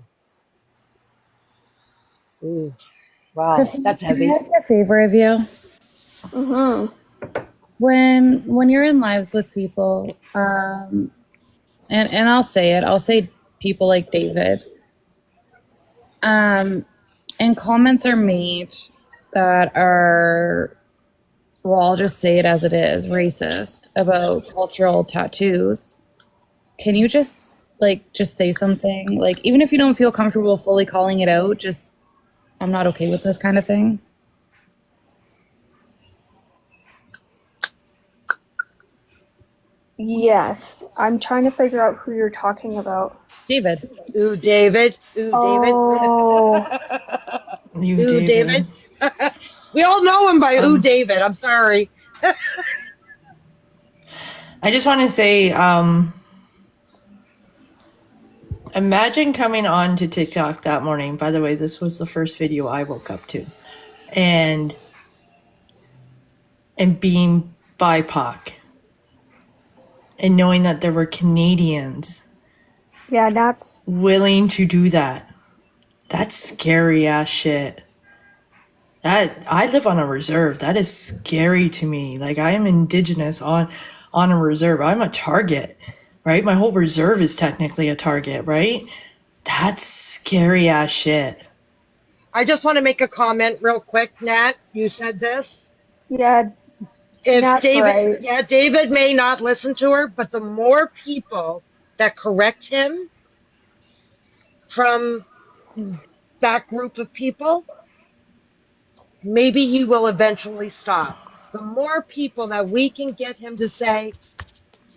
Ooh. Wow, Kristen, that's can I heavy. ask a favor of you? Mm-hmm. When you're in lives with people, and I'll say people like David, and comments are made that are, well, I'll just say it as it is, racist about cultural tattoos. Can you just say something? Like, even if you don't feel comfortable fully calling it out, just, I'm not okay with this kind of thing. Yes. I'm trying to figure out who you're talking about. David. Ooh, David. Ooh, Oh. David. You, Ooh, David. David. We all know him by Ooh, David. I'm sorry. I just want to say, imagine coming on to TikTok that morning. By the way, this was the first video I woke up to. And being BIPOC. And knowing that there were Canadians Yeah, that's willing to do that. That's scary ass shit. That I live on a reserve. That is scary to me. Like, I am Indigenous on a reserve. I'm a target, right? My whole reserve is technically a target, right? That's scary ass shit. I just want to make a comment real quick, Nat. You said this. yeah, If that's David, right. yeah, David may not listen to her, but the more people that correct him from that group of people, maybe he will eventually stop. The more people that we can get him to say,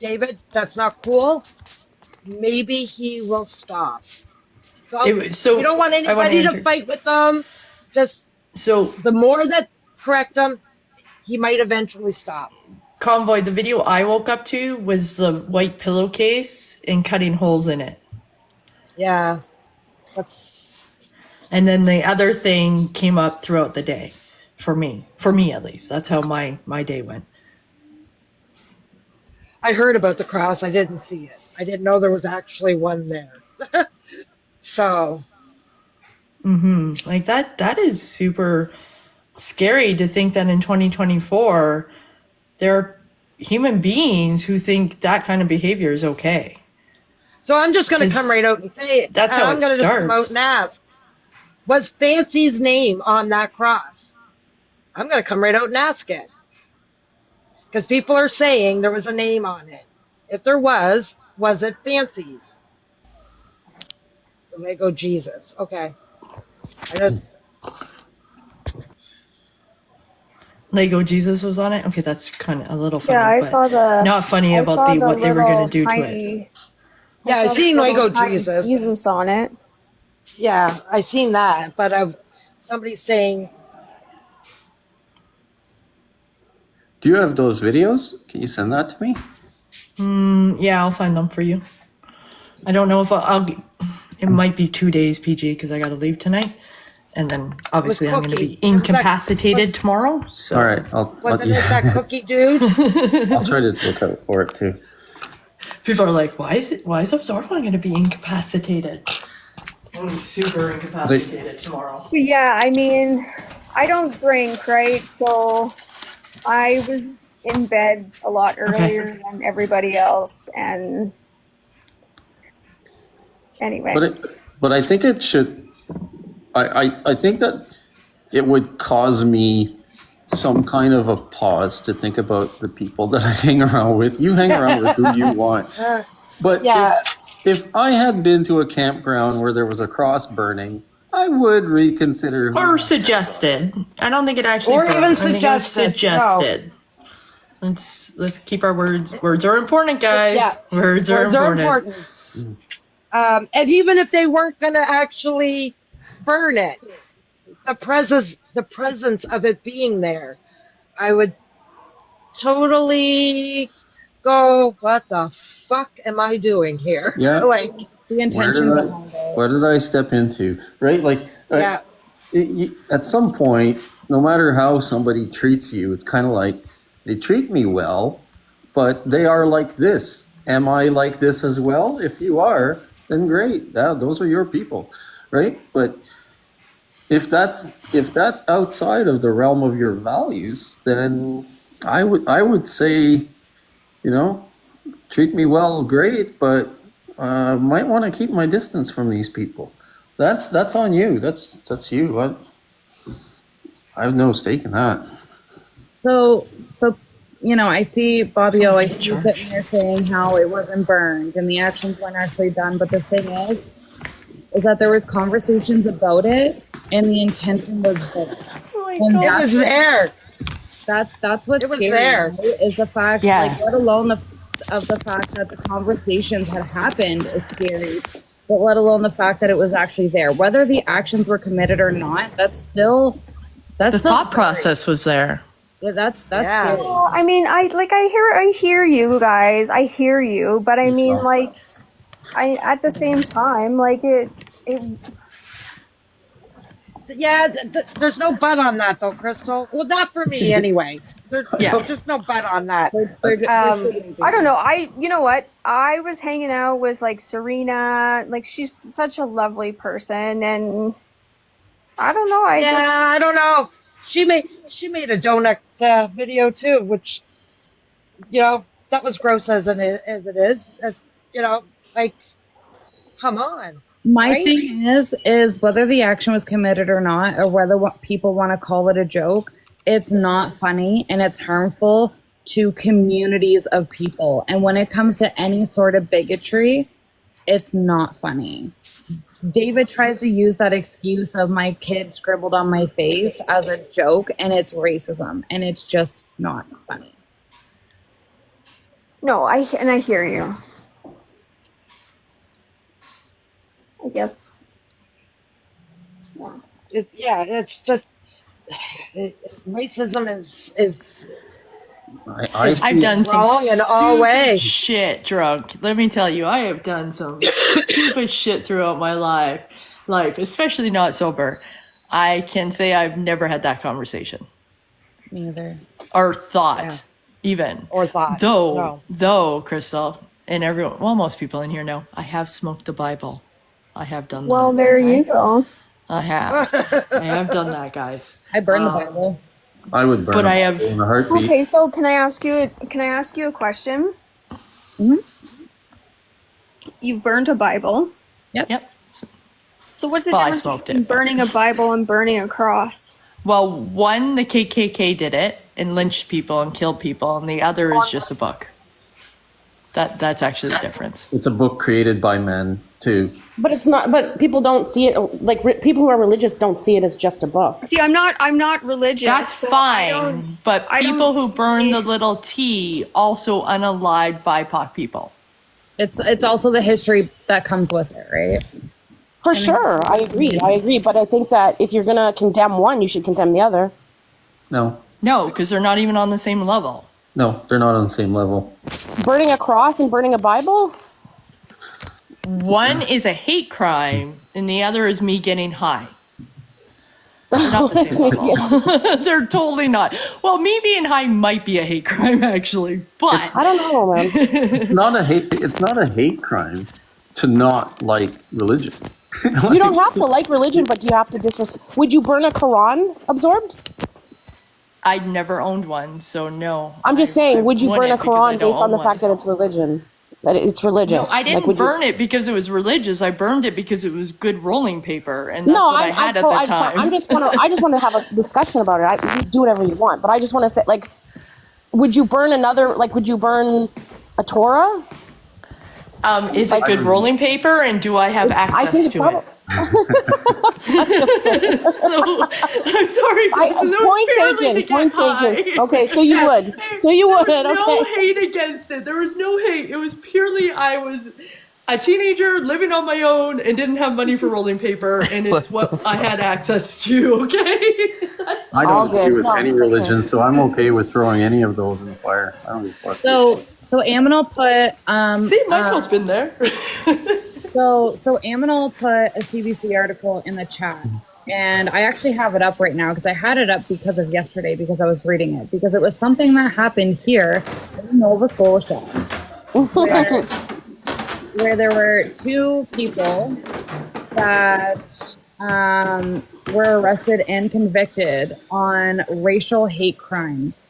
David, that's not cool, maybe he will stop. So we don't want I want to anybody to answer. fight with them. Just So, the more that correct him, he might eventually stop. Convoy, the video I woke up to was the white pillowcase and cutting holes in it. Yeah, that's. And then the other thing came up throughout the day for me at least. That's how my day went. I heard about the cross. I didn't see it. I didn't know there was actually one there. So Like that is super scary to think that in 2024 there are human beings who think that kind of behavior is okay. So I'm just going to 'Cause come right out and say it. that's how I'm it going to just come out starts. and ask, was Fancy's name on that cross? I'm going to come right out and ask it. Because people are saying there was a name on it. If there was it Fancy's? And they go, Jesus. Okay. I just, Lego Jesus was on it. Okay, that's kind of a little funny, Yeah, I but saw the. not funny I about saw the the what they were little going to do to it. tiny. yeah, I saw the seen little Lego tiny Jesus. Jesus on it. Yeah, I seen that. But somebody's saying, Do you have those videos? Can you send that to me? Yeah, I'll find them for you. I don't know if I'll it might be 2 days, PG, because I got to leave tonight. And then obviously I'm going to be Cookie. It was that- incapacitated tomorrow. So All right, wasn't it that cookie dude? I'll try to look out for it too. people are like, why is Absorbon going to be incapacitated? I'm gonna be super incapacitated tomorrow. But yeah, I mean, I don't drink, right? So I was in bed a lot earlier than everybody else, and anyway. But I think it should. I think that it would cause me some kind of a pause to think about the people that I hang around with. You hang around with who you want, but Yeah. if I had been to a campground where there was a cross burning, I would reconsider. Or suggested. I don't think it actually. Or burned. even I think it was suggested, suggested. Let's keep our words. Words are important, guys. Yeah. Words are important. And even if they weren't going to actually burn it, the presence of it being there, I would totally go, what the fuck am I doing here? Yeah. Like, The intention behind it. Where did I step into? Right, like yeah. at some point, no matter how somebody treats you, it's kind of like they treat me well, but they are like this. Am I like this as well? If you are, then great. Those are your people, right? But if that's outside of the realm of your values, then I would say, treat me well, great, but might want to keep my distance from these people. That's on you. That's you. I have no stake in that. So I see Bobby O, I see you sitting there saying how it wasn't burned and the actions weren't actually done. But the thing is that there was conversations about it and the intention was there. And It was there. that's what's It was scary, there. right? Is the fact, like, let alone the fact that the conversations had happened is scary, but let alone the fact that it was actually there. Whether the actions were committed or not, that's still The still thought scary. process was there. Yeah, that's Yeah. scary. Well, I mean, I hear you guys. I hear you, but I mean, like, I at the same time, like it Yeah, there's no butt on that though, Crystal. Well, not for me anyway. There's Yeah. just no butt on that. I don't know. You know what? I was hanging out with like Serena. Like, she's such a lovely person, and I don't know. I don't know. She made a donut video too, which that was gross as it is. Like, come on. My Right? thing is whether the action was committed or not, or whether people want to call it a joke, it's not funny and it's harmful to communities of people. And when it comes to any sort of bigotry, it's not funny. David tries to use that excuse of my kid scribbled on my face as a joke, and it's racism, and it's just not funny. No, I hear you. I guess. It's just racism is I've done some wrong in all stupid ways. shit drunk. Let me tell you, I have done some stupid shit throughout my life, especially not sober. I can say I've never had that conversation Me either. or thought, Yeah. even. Or thought. Though, Crystal, and everyone, well, most people in here know, I have smoked the Bible. I have done Well, that. there you go. I have done that, guys. I burned the Bible. I would burn But a I have- Bible in a heartbeat. Okay, so can I ask you a question? You've burned a Bible. Yep. So what's the Well, I difference smoked between it. burning a Bible and burning a cross? Well, one, the KKK did it and lynched people and killed people, and the other is just a book. That's actually the difference. It's a book created by men too. But it's not. But people don't see it like people who are religious don't see it as just a book. See, I'm not religious. That's so fine, but I people don't who burn see- the little T also unalived BIPOC people. It's also the history that comes with it, right? For sure, I agree. But I think that if you're gonna condemn one, you should condemn the other. No, No, because they're not even on the same level. no, they're not on the same level. Burning a cross and burning a Bible. One is a hate crime, and the other is me getting high. They're not the same level. They're totally not. Well, me being high might be a hate crime, actually, but I don't know, man. It's not a hate crime to not like religion. You don't have to like religion, but you have to disrespect. Would you burn a Quran absorbed? I'd never owned one, so no. I'm just I saying, would you burn a wouldn't because I Quran don't based on own the fact one. that it's religion? That it's religious. No, I didn't would you- burn it because it was religious. I burned it because it was good rolling paper, and that's No, what I had at the time. I just want to have a discussion about it. You do whatever you want, but I just want to say, like, would you burn another? Like, would you burn a Torah? Is it good rolling paper, and do I have access think to probably- it? So, I'm sorry. guys, it was barely to get Point high. taken. Okay, so you would. So you would. There was no Okay. hate against it. There was no hate. It was purely I was a teenager living on my own and didn't have money for rolling paper, and it's what I had access to. Okay, that's I All don't agree good. with No, any for sure. religion, so I'm okay with throwing any of those in the fire. I don't give a fuck. So Aminal put see, Michael's been there. So Aminal put a CBC article in the chat, and I actually have it up right now because I had it up because of yesterday because I was reading it because it was something that happened here in Nova Scotia where there were two people that were arrested and convicted on racial hate crimes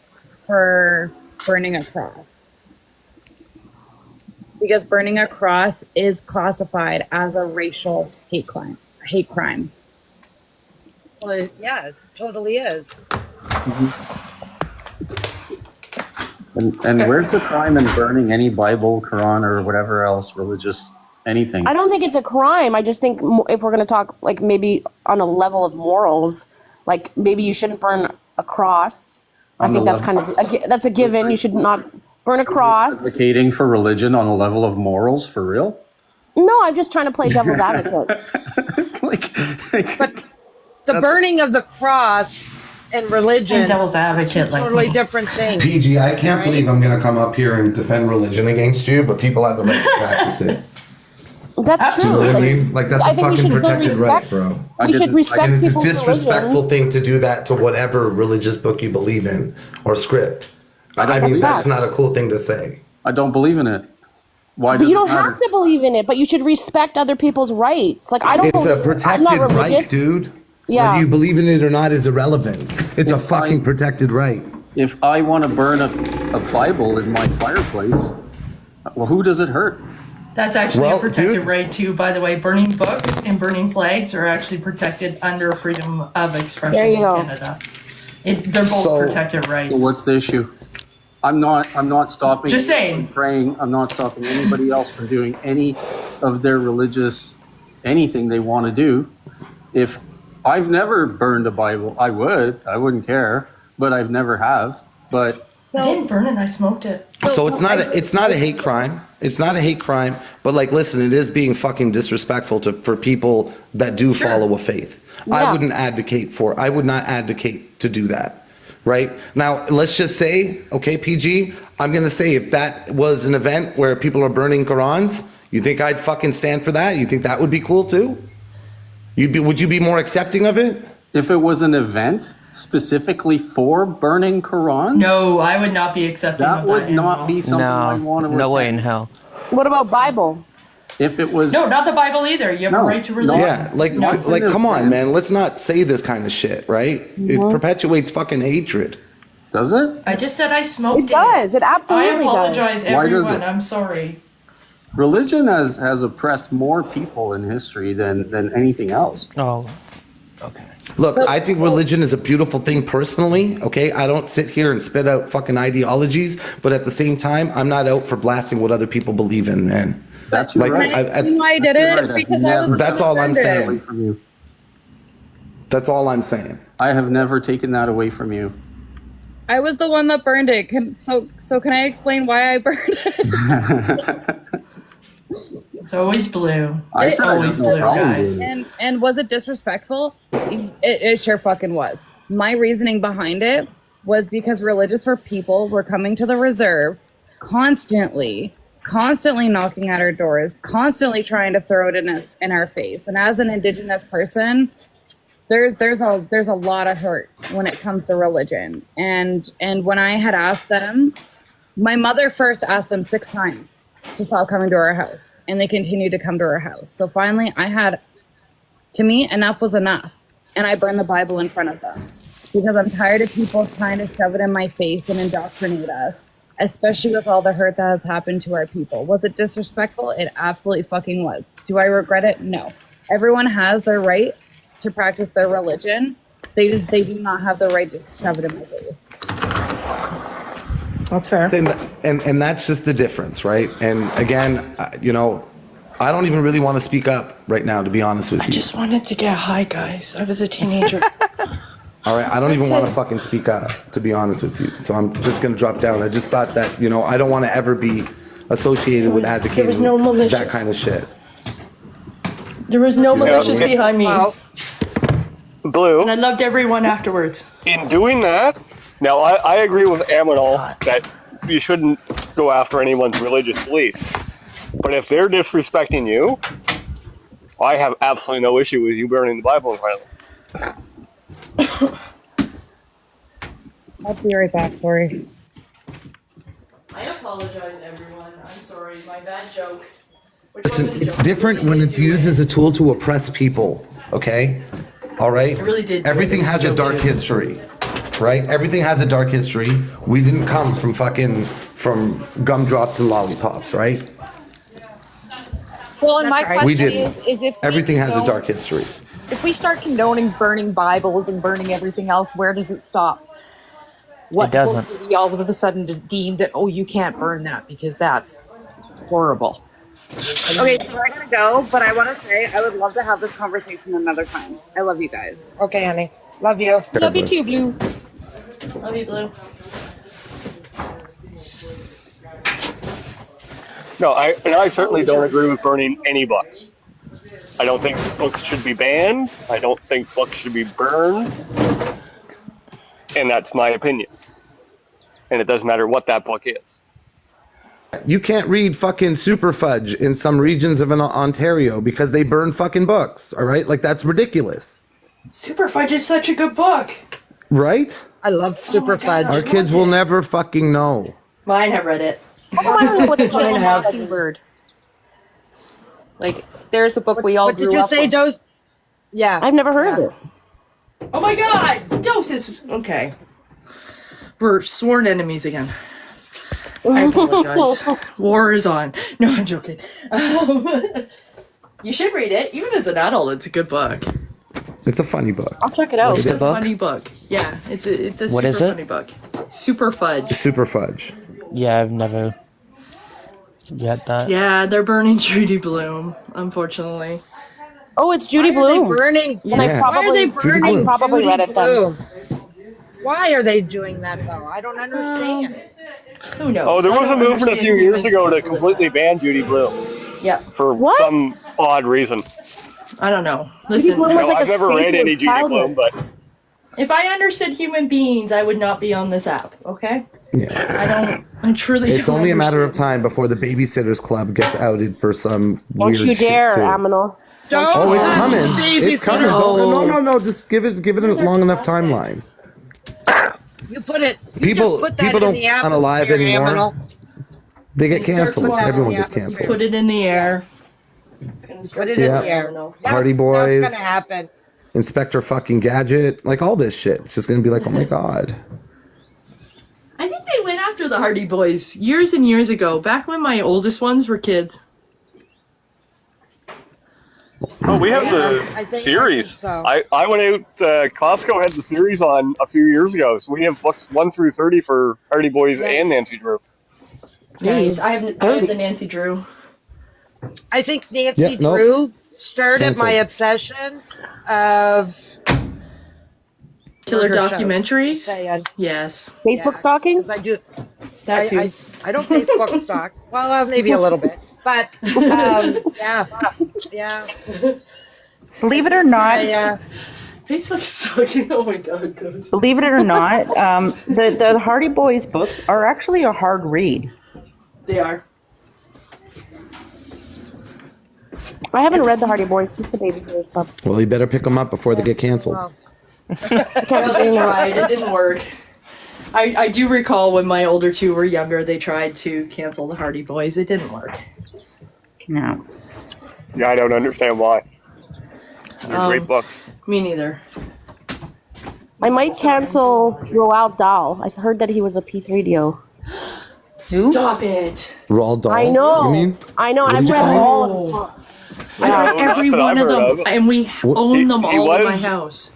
for burning a cross. Because burning a cross is classified as a racial hate crime. Well, yeah, it totally is. And where's the crime in burning any Bible, Quran, or whatever else religious anything? I don't think it's a crime. I just think if we're going to talk, like, maybe on a level of morals, like, maybe you shouldn't burn a cross. I On think the that's kind of that's a given. You should not burn a cross. Advocating for religion on a level of morals, for real? No, I'm just trying to play devil's advocate. like But the burning of the cross and religion, Devil's advocate, like totally me. different things. PG, I can't believe I'm going to come up here and defend religion against you, but people have the right to practice it. That's You true. know what I Like, mean? Like, that's I a think we fucking should still protected right, respect. bro. We should respect And it's a people's disrespectful religion. thing to do that to whatever religious book you believe in or script. I mean, That's that's fact. not a cool thing to say. I don't believe in it. Why But does you it don't matter? have to believe in it, but you should respect other people's rights. Like, I don't It's a believe, I'm not protected right, religious. dude. Yeah. Whether you believe in it or not is irrelevant. It's a fucking protected right. If I want to burn a Bible in my fireplace, well, who does it hurt? That's actually Well, a protected dude- right too, by the way. Burning books and burning flags are actually protected under freedom of expression There you in go. Canada. They're both So- protected rights. So what's the issue? I'm not stopping. Just saying. from praying. I'm not stopping anybody else from doing any of their religious anything they want to do. If I've never burned a Bible, I wouldn't care, but I've never have. But I didn't burn it, I smoked it. So it's not a hate crime. It's not a hate crime, but like, listen, it is being fucking disrespectful for people that do follow a faith. I Yeah. would not advocate to do that. Right? Now, let's just say, okay, PG, I'm going to say if that was an event where people are burning Qurans, you think I'd fucking stand for that? You think that would be cool too? Would you be more accepting of it? if it was an event specifically for burning Qurans, No, I would not be accepting that of that. would not animal. be something I want to No way in hell. What about Bible? If it was No, not the Bible either. You have a No, right to no. religion. Yeah, like, No. like, come on, man. Let's not say this kind of shit, right? It perpetuates fucking hatred. does it? I just said I smoked It does. It I absolutely apologize, does. Why does everyone. it? I'm sorry. Religion has oppressed more people in history than anything else. Oh, okay. Look, I think religion is a beautiful thing personally, okay? I don't sit here and spit out fucking ideologies, but at the same time, I'm not out for blasting what other people believe in, man. That's Like, right. I did it because I was That's all I'm Away saying. from you. That's all I'm saying. I have never taken that away from you. I was the one that burned it. So can I explain why I burned it? It's always blue. I It's said I always have no blue, problem guys. doing it. And was it disrespectful? It sure fucking was. My reasoning behind it was because religious people were coming to the reserve constantly knocking at our doors, constantly trying to throw it in our face. And as an Indigenous person, there's a lot of hurt when it comes to religion. And when I had asked them, my mother first asked them 6 times to stop coming to our house, and they continued to come to our house. So finally, to me, enough was enough, and I burned the Bible in front of them because I'm tired of people trying to shove it in my face and indoctrinate us, especially with all the hurt that has happened to our people. Was it disrespectful? It absolutely fucking was. Do I regret it? No. Everyone has their right to practice their religion. They do not have the right to shove it in my face. That's fair. And that's just the difference, right? And again, I don't even really want to speak up right now, to be honest with you. I just wanted to get high, guys. I was a teenager. All right, I don't even That's want it. to fucking speak up, to be honest with you. So I'm just gonna drop down. I just thought that I don't want to ever be associated with advocating no malicious. that kind of shit. There was no malicious behind me. Blue, And I loved everyone afterwards. in doing that, now I agree with Aminal that you shouldn't go after anyone's religious beliefs. But if they're disrespecting you, I have absolutely no issue with you burning the Bible in front of them. I'll be right back, sorry. I apologize, everyone. I'm sorry. My bad joke. Listen, it's different when it's used as a tool to oppress people, okay? All right? I really did. Everything has a dark history, right? Everything has a dark history. We didn't come from gumdrops and lollipops, right? Well, and my We question didn't. is if we Everything has a condone- dark history. If we start condoning burning Bibles and burning everything else, where does it stop? What It doesn't. book do we all of a sudden deem that, oh, you can't burn that because that's horrible? Okay, so I gotta go, but I want to say I would love to have this conversation another time. I love you guys. Okay, honey. Love you. Love you too, Blue. Love you, Blue. No, I certainly don't agree with burning any books. I don't think books should be banned. I don't think books should be burned. And that's my opinion. And it doesn't matter what that book is. You can't read fucking Super Fudge in some regions of Ontario because they burn fucking books, all right? Like, that's ridiculous, Super Fudge is such a good book. right? I love Super Fudge. Our kids will never fucking know. Mine have read it. Oh, I don't know what the Mine have. Mockingbird. Like, there's a book we all What did grew you up say, with. Dose? Yeah. I've never heard of it. Oh my god! Doses! Okay. We're sworn enemies again. I apologize. War is on. No, I'm joking. You should read it. Even as an adult, it's a good book. It's a funny book. I'll check it out. It's a book? funny book. Yeah, it's a What super is it? funny book. Super Fudge. Super Fudge. Yeah, I've never read that. Yeah, they're burning Judy Bloom, unfortunately. Oh, it's Judy Why are they Bloom. burning? And I Yeah. Why are they probably, burning? I probably Judy read it then. Blume? Why are they doing that though? I don't understand. Who knows? Oh, there I was a don't movement a understand few years who ago to makes this completely ban Judy Blume Yeah, for What? some odd reason. I don't know. Listen, Bloom was like I've a never read staple any of Judy Blume, childhood. but if I understood human beings, I would not be on this app, okay? Yeah. I truly It's don't only a matter of understand. time before the Babysitters Club gets outed for some Don't weird you shit dare, too. Aminal. Oh, it's Don't coming. baby It's coming. sitter. No. Just give it a long enough timeline. You put it. You People- just put that people in don't the atmosphere, unalive anymore. Aminal. They get Start canceled. putting that Everyone in gets the atmosphere. canceled. Put it in the air. It's gonna Put start it to in Yeah. the air. Hardy That's Boys, gonna happen. Inspector fucking Gadget, like all this shit. It's just gonna be like, oh my god. I think they went after the Hardy Boys years and years ago, back when my oldest ones were kids. Oh, we have I the think series. so. I went out. Costco had the series on a few years ago, so we have books 1 through 30 for Hardy Boys Nice. and Nancy Drew. Nice. I have the Nancy Drew. I think Nancy Yeah, nope. Drew started my Canceled. obsession of Killer murder shows. documentaries. Saying, Yes. Facebook stalking? 'cause I do. That too. I don't Facebook stalk. Well, maybe a little bit, but yeah. Believe it or not, Facebook stalking. Oh my god, Ghost. believe it or not, the Hardy Boys books are actually a hard read. They are. I haven't read the Hardy Boys, just the Baby Boys book. Well, you better pick them up before they get canceled. Well, Well, they tried. It didn't work. I do recall when my older two were younger, they tried to cancel the Hardy Boys. It didn't work. No. Yeah, I don't understand why. They're great books. Me neither. I might cancel Roald Dahl. I heard that he was a P3DO. Stop it. Roald Dahl. I know. You mean? I know, and What I've did you read call all of his books. I read Well, every that's what one I've of heard them, of. and we own them he all in my was- house.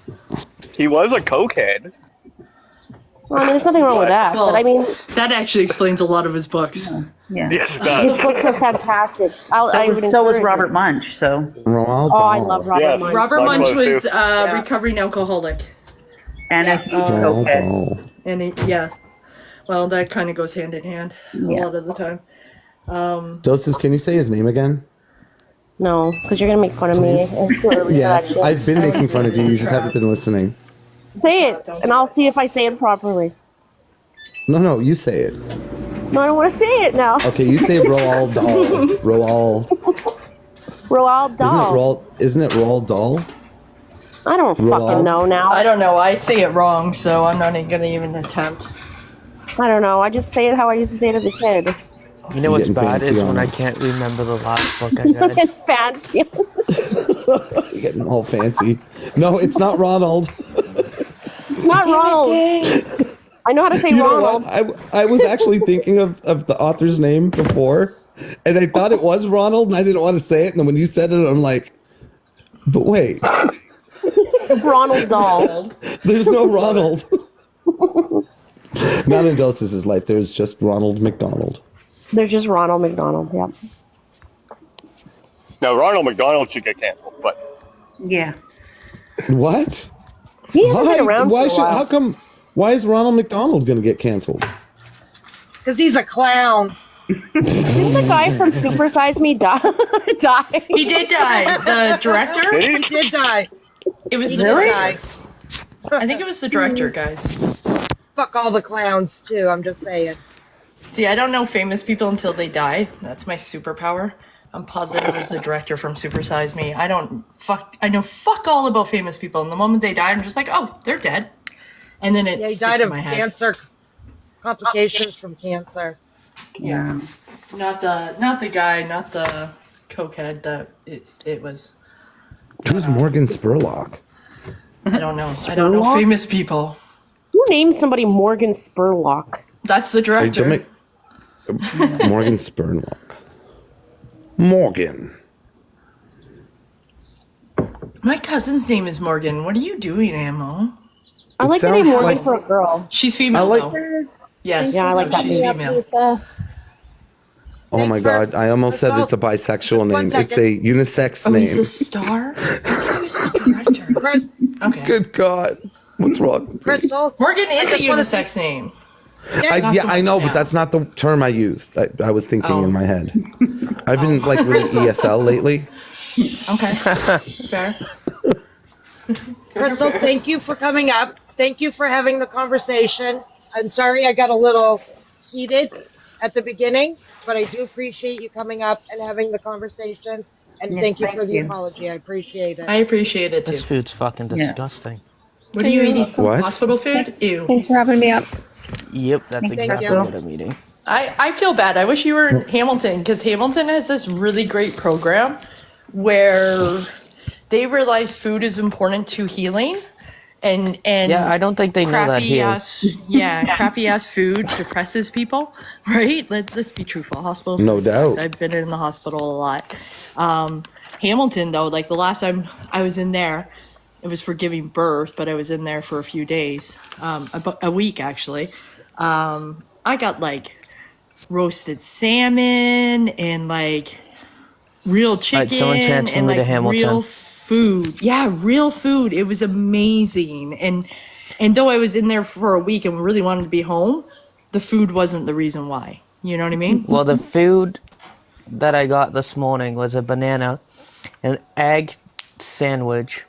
He was a cokehead. Well, I mean, there's nothing wrong with that, Well, but I mean, that actually explains a lot of his books. Yeah. Yes, it his does. books are fantastic. I would So was encourage Robert it. Munch, so. Roald Oh, Dahl. I love Robert Yes. Munch. Robert Mine Munch was was too. a recovering alcoholic. And a huge Roald cokehead. Dahl. And well, that kind of goes hand in hand a lot of the time. Doses, can you say his name again? No, because you're gonna make fun of me. It's too early for that Yes, shit. I've been making fun of you. You just haven't been listening. Say it, and I'll see if I say it properly. No, you say it. No, I don't want to say it now. Okay, you say Roald Dahl. Roald. Roald Dahl. Isn't it Roald Dahl? I don't Roald? fucking know now. I don't know. I say it wrong, so I'm not going to even attempt. I don't know. I just say it how I used to say it as a kid. You know what's Getting bad fancy is on when I us. can't remember the last book I read. Fucking fancy. You're getting all fancy. No, it's not Ronald. It's not Ronald. I know how to say You know Ronald. what? I was actually thinking of the author's name before, and I thought it was Ronald, and I didn't want to say it. And then when you said it, I'm like, but wait, Ronald Dahl. there's no Ronald. Not in Doses' life. There's just Ronald McDonald. There's just Ronald McDonald. Yeah. Now, Ronald McDonald should get canceled, but Yeah. What? He hasn't been around Why for a while. How come? Why is Ronald McDonald going to get canceled? because he's a clown. Didn't the guy from Super Size Me die? He did die. The director? did He he? did die. It was He the did director. die. I think it was the director, guys. Fuck all the clowns too. I'm just saying. See, I don't know famous people until they die. That's my superpower. I'm positive it was the director from Super Size Me. I know fuck all about famous people. And the moment they die, I'm just like, oh, they're dead. And then it Yeah, he sticks died in of my head. cancer complications from cancer. Yeah. Not the guy, not the cokehead that it was. Who's Morgan Spurlock? I don't know. I don't know Spurlock? famous people. Who named somebody Morgan Spurlock? That's the Hey, director. Morgan Spurlock. Morgan. My cousin's name is Morgan. What are you doing, Ammo? I It like the name sounds Morgan like- for a girl. She's female, I though. Yes, Yeah, I like that she's name. female. Oh my Thanks for- God! I almost said it's a bisexual One name. It's a second. unisex Oh, name. he's the star? I thought he was the director. Chris, Okay. Good God! What's wrong? Crystal, Morgan is a just wanna unisex name. yeah, Yeah, I know, now. but that's not the term I used. I was thinking Oh. in my head. I've been like reading ESL lately. Okay. Fair. Crystal, thank you for coming up. Thank you for having the conversation. I'm sorry I got a little heated at the beginning, but I do appreciate you coming up and having the conversation. And Yes, thank you for thank the you. apology. I appreciate it. I appreciate it, This too. food's fucking disgusting. What are you eating? What? Hospital food? Ew. Thanks for having me up. Yep, that's Thank exactly you. what I'm eating. I feel bad. I wish you were in Hamilton, because Hamilton has this really great program where they realize food is important to healing, and Yeah, I don't think they know that crappy here. crappy ass food depresses people, right? Let's be truthful. Hospital No food sucks. doubt. I've been in the hospital a lot. Hamilton though, like the last time I was in there, it was for giving birth, but I was in there for a few days, about a week actually. I got like roasted salmon and like real chicken someone transfer and me to like Hamilton. real food. Yeah, real food. It was amazing. And though I was in there for a week and really wanted to be home, the food wasn't the reason why. You know what I mean? Well, the food that I got this morning was a banana, an egg sandwich,